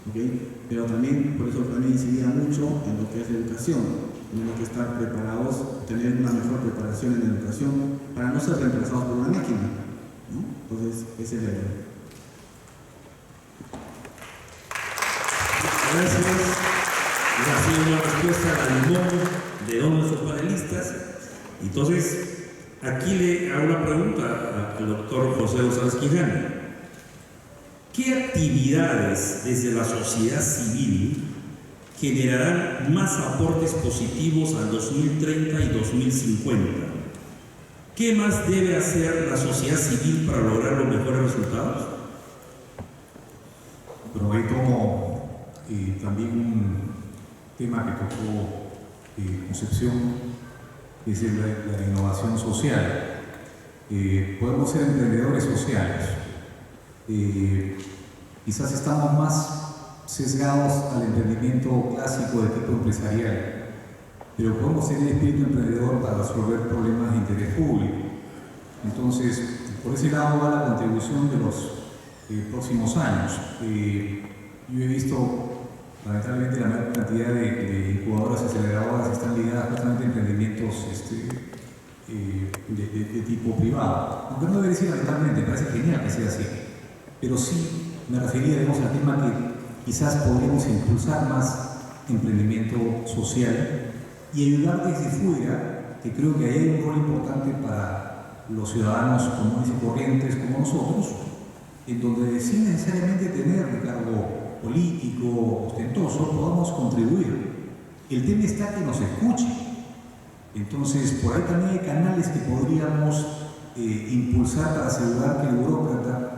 ¿okay? Pero también, por eso también incidía mucho en lo que es la educación. Tenemos que estar preparados, tener una mejor preparación en la educación para no ser reemplazados por una máquina, ¿no? Entonces, esa es la idea. Gracias. Esa ha sido una respuesta al limón de todos nuestros panelistas. Entonces, aquí le hago una pregunta al doctor José González Quijano. ¿Qué actividades desde la sociedad civil generarán más aportes positivos al 2030 y 2050? ¿Qué más debe hacer la sociedad civil para lograr los mejores resultados? Pero ahí tomo también un tema que tocó Concepción, que es la innovación social. Podemos ser emprendedores sociales. Quizás estamos más sesgados al emprendimiento clásico de tipo empresarial, pero podemos tener espíritu emprendedor para resolver problemas de interés público. Entonces, por ese lado va la contribución de los próximos años. Yo he visto, lamentablemente, la mayor cantidad de incubadoras y aceleradoras están ligadas justamente a emprendimientos de tipo privado. Aunque no debe decir lamentablemente, me parece genial que sea así. Pero sí me refería, digamos, al tema que quizás podríamos impulsar más emprendimiento social y ayudar desde fuera, que creo que ahí hay un rol importante para los ciudadanos comunes y corrientes como nosotros, en donde sin necesariamente tener un cargo político ostentoso podamos contribuir. El tema está que nos escuche. Entonces, por ahí también hay canales que podríamos impulsar para asegurar que el burócrata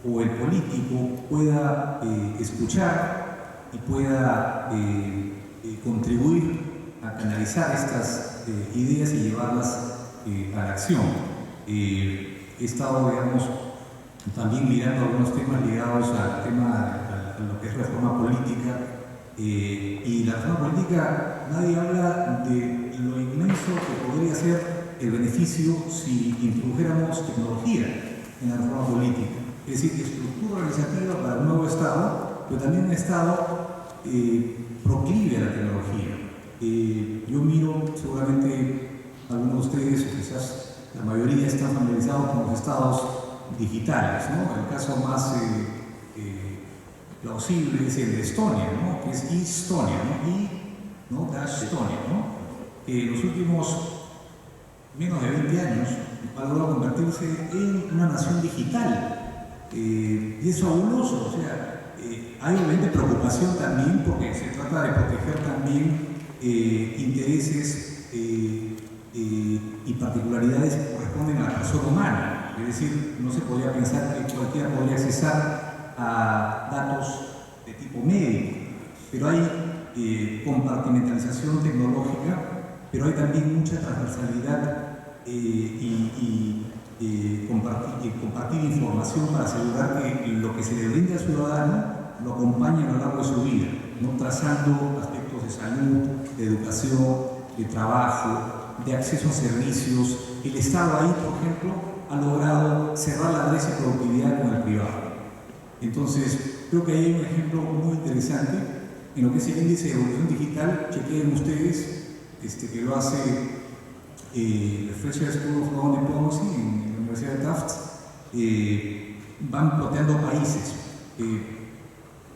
o el político pueda escuchar y pueda contribuir a canalizar estas ideas y llevarlas a la acción. He estado, digamos, también mirando algunos temas ligados al tema, a lo que es reforma política, y la reforma política, nadie habla de lo inmenso que podría ser el beneficio si introdujéramos tecnología en la reforma política. Es decir, estructura organizativa para un nuevo Estado, pero también un Estado proclive a la tecnología. Yo miro, seguramente algunos de ustedes, o quizás la mayoría, están familiarizados con los estados digitales, ¿no? El caso más plausible es el de Estonia, ¿no? Que es e-Estonia, ¿no? Dash Estonia, ¿no? En los últimos menos de 20 años ha logrado convertirse en una nación digital. Y es fabuloso, o sea, hay obviamente preocupación también porque se trata de proteger también intereses y particularidades que corresponden a la persona humana. Es decir, no se podría pensar que cualquiera podría accesar a datos de tipo médico, pero hay compartimentalización tecnológica, pero hay también mucha transversalidad y compartir información para asegurar que lo que se le brinda al ciudadano lo acompañe a lo largo de su vida, ¿no? Trazando aspectos de salud, de educación, de trabajo, de acceso a servicios. El Estado ahí, por ejemplo, ha logrado cerrar la brecha de productividad con el privado. Entonces, creo que ahí hay un ejemplo muy interesante en lo que es el índice de evolución digital. Chequeen ustedes, que lo hace el Fletcher School of Law and Diplomacy en la Universidad de Tufts. Van ploteando países.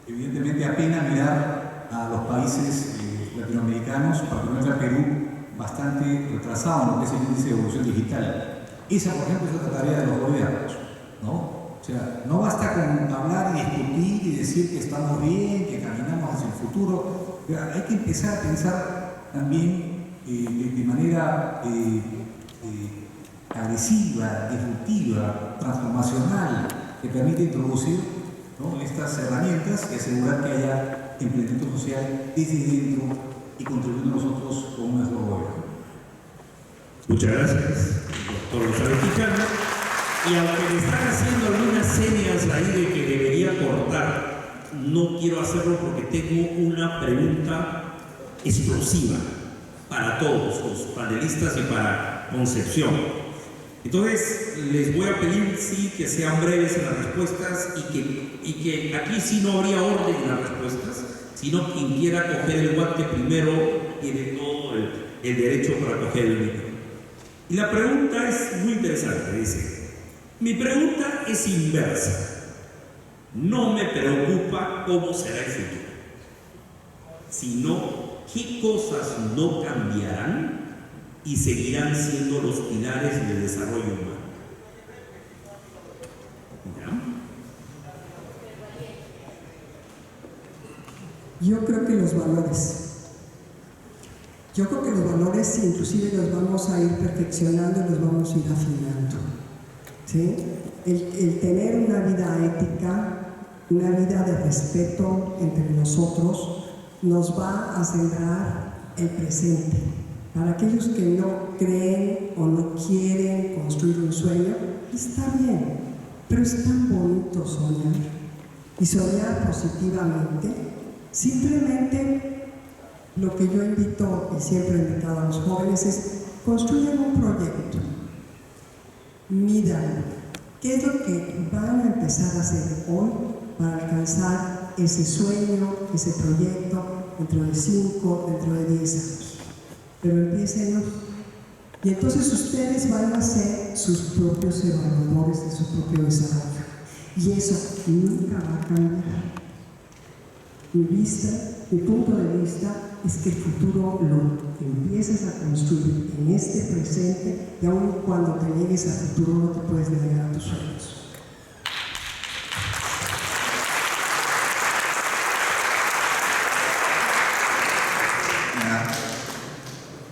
Evidentemente, apenas mirar a los países latinoamericanos, particularmente a Perú, bastante retrasado en lo que es el índice de evolución digital. Esa, por ejemplo, es otra tarea de los gobiernos, ¿no? O sea, no basta con hablar y discutir y decir que estamos bien, que caminamos hacia el futuro. Hay que empezar a pensar también de manera agresiva, disruptiva, transformacional, que permite introducir, ¿no?, estas herramientas y asegurar que haya emprendimiento social desde dentro y contribuyendo nosotros con un mejor gobierno. Muchas gracias, doctor González Quijano. Y aunque me están haciendo algunas señas ahí de que debería cortar, no quiero hacerlo porque tengo una pregunta explosiva para todos los panelistas y para Concepción. Entonces, les voy a pedir, sí, que sean breves en las respuestas y que aquí sí no habría orden en las respuestas, sino quien quiera coger el guante primero tiene todo el derecho para coger el micro. Y la pregunta es muy interesante, dice: mi pregunta es inversa. No me preocupa cómo será el futuro, sino qué cosas no cambiarán y seguirán siendo los pilares del desarrollo humano. ¿Ya? Yo creo que los valores. Yo creo que los valores inclusive los vamos a ir perfeccionando y los vamos a ir afinando. ¿Sí? El tener una vida ética, una vida de respeto entre nosotros, nos va a sembrar el presente. Para aquellos que no creen o no quieren construir un sueño, está bien, pero es tan bonito soñar y soñar positivamente. Simplemente lo que yo invito y siempre he invitado a los jóvenes es construyan un proyecto. midan qué es lo que van a empezar a hacer hoy para alcanzar ese sueño, ese proyecto dentro de 5, dentro de 10 años. Pero empiecen hoy. Y entonces ustedes van a ser sus propios evaluadores de su propio desarrollo. Y eso nunca va a cambiar. Mi punto de vista es que el futuro lo empiezas a construir en este presente y aun cuando te llegues al futuro no te puedes negar a tus sueños.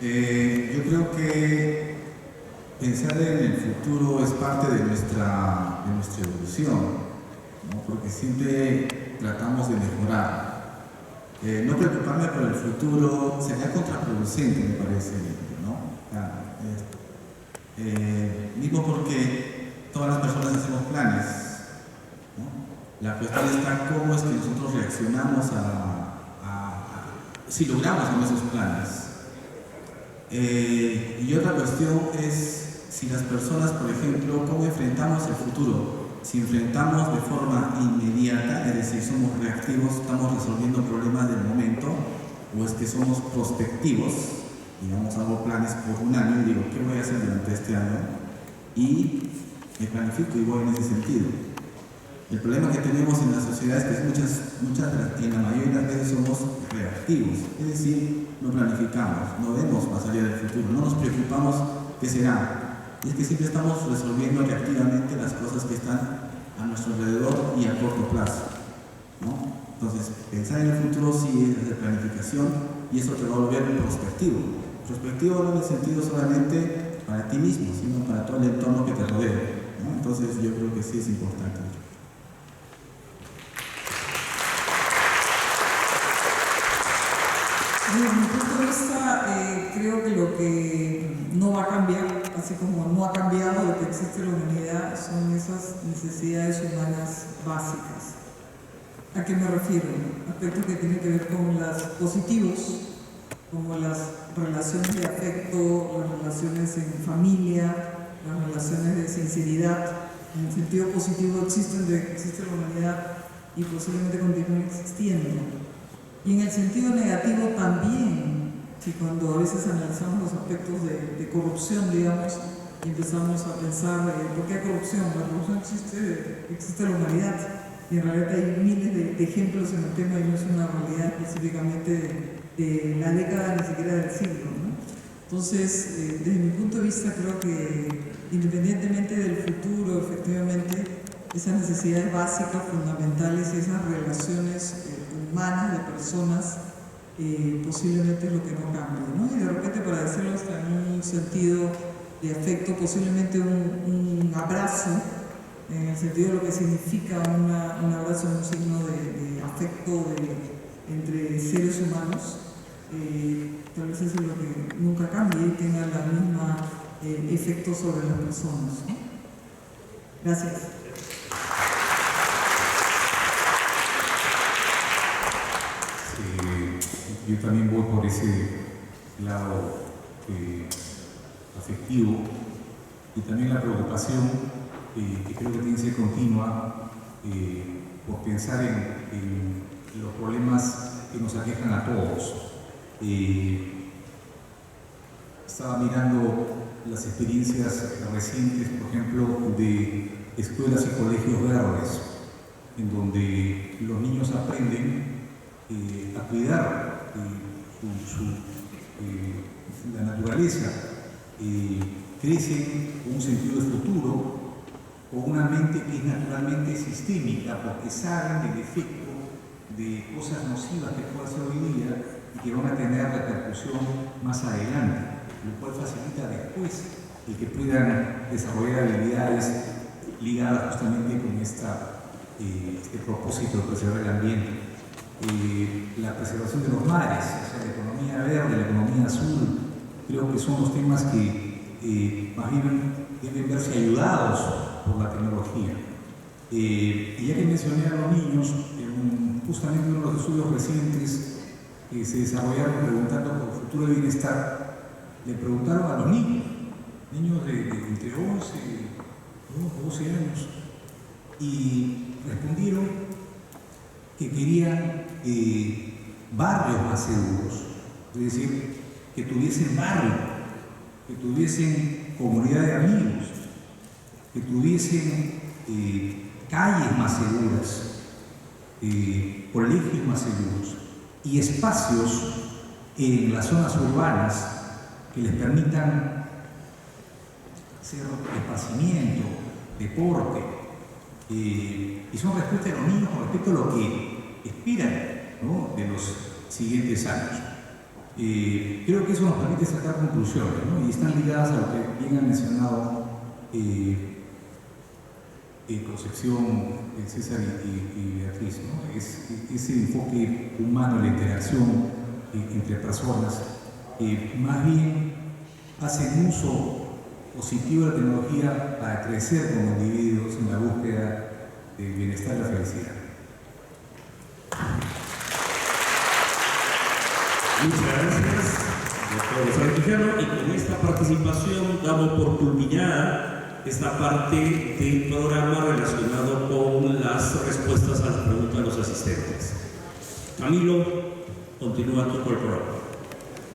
Yo creo que pensar en el futuro es parte de nuestra evolución, ¿no? Porque siempre tratamos de mejorar. No preocuparme por el futuro sería contraproducente, me parece, ¿no? Mismo porque todas las personas hacemos planes, ¿no? La cuestión está cómo es que nosotros reaccionamos si logramos en esos planes. Y otra cuestión es si las personas, por ejemplo, cómo enfrentamos el futuro. Si enfrentamos de forma inmediata, es decir, somos reactivos, estamos resolviendo problemas del momento, o es que somos prospectivos, digamos, hago planes por un año y digo, ¿qué voy a hacer durante este año? Y me planifico y voy en ese sentido. El problema que tenemos en la sociedad es que en la mayoría de las veces somos reactivos, es decir, no planificamos, no vemos más allá del futuro, no nos preocupamos qué será. Y es que siempre estamos resolviendo reactivamente las cosas que están a nuestro alrededor y a corto plazo, ¿no? Entonces, pensar en el futuro sí es de planificación y eso te va a volver prospectivo. Prospectivo no en el sentido solamente para ti mismo, sino para todo el entorno que te rodea, ¿no? Entonces, yo creo que sí es importante. Desde mi punto de vista, creo que lo que no va a cambiar, así como no ha cambiado lo que existe en la humanidad, son esas necesidades humanas básicas. ¿A qué me refiero? Aspectos que tienen que ver con los positivos, como las relaciones de afecto, las relaciones en familia, las relaciones de sinceridad. En el sentido positivo existe la humanidad y posiblemente continúe existiendo. Y en el sentido negativo también, que cuando a veces analizamos los aspectos de corrupción, digamos, y empezamos a pensar, ¿por qué hay corrupción? La corrupción existe en la humanidad, y en realidad hay miles de ejemplos en el tema y no es una realidad específicamente de la década, ni siquiera del siglo, ¿no? Entonces, desde mi punto de vista, creo que independientemente del futuro, efectivamente, esas necesidades básicas, fundamentales y esas relaciones humanas de personas, posiblemente es lo que no cambia, ¿no? Y de repente, para decirlo hasta en un sentido de afecto, posiblemente un abrazo, en el sentido de lo que significa un abrazo, un signo de afecto entre seres humanos, tal vez eso es lo que nunca cambie y tenga la misma efecto sobre las personas, ¿no? Gracias. Yo también voy por ese lado afectivo y también la preocupación que creo que tiene que ser continua por pensar en los problemas que nos aquejan a todos. Estaba mirando las experiencias recientes, por ejemplo, de escuelas y colegios verdes, en donde los niños aprenden a cuidar la naturaleza, crecen con un sentido de futuro, con una mente que es naturalmente sistémica, porque saben del efecto de cosas nocivas que puede hacer hoy día y que van a tener repercusión más adelante, lo cual facilita después el que puedan desarrollar habilidades ligadas justamente con este propósito de preservar el ambiente. La preservación de los mares, o sea, la economía verde, la economía azul, creo que son los temas que más bien deben verse ayudados por la tecnología. Y ya que mencioné a los niños, justamente uno de los estudios recientes que se desarrollaron preguntando por el futuro de bienestar, le preguntaron a los niños de entre 11 12 años, y respondieron que querían barrios más seguros, es decir, que tuviesen barrio, que tuviesen comunidad de amigos, que tuviesen calles más seguras, colegios más seguros y espacios en las zonas urbanas que les permitan hacer esparcimiento, deporte, y son respuestas de los niños con respecto a lo que esperan, ¿no?, de los siguientes años. Creo que eso nos permite sacar conclusiones, ¿no?, y están ligadas a lo que bien han mencionado Concepción, César y Beatriz, ¿no? Ese enfoque humano, la interacción entre personas, más bien hacen uso positivo de la tecnología para crecer como individuos en la búsqueda del bienestar y la felicidad. Muchas gracias, doctor Santillano, y con esta participación damos por culminada esta parte del programa relacionado con las respuestas a las preguntas de los asistentes. Camilo, continúa tú con el programa.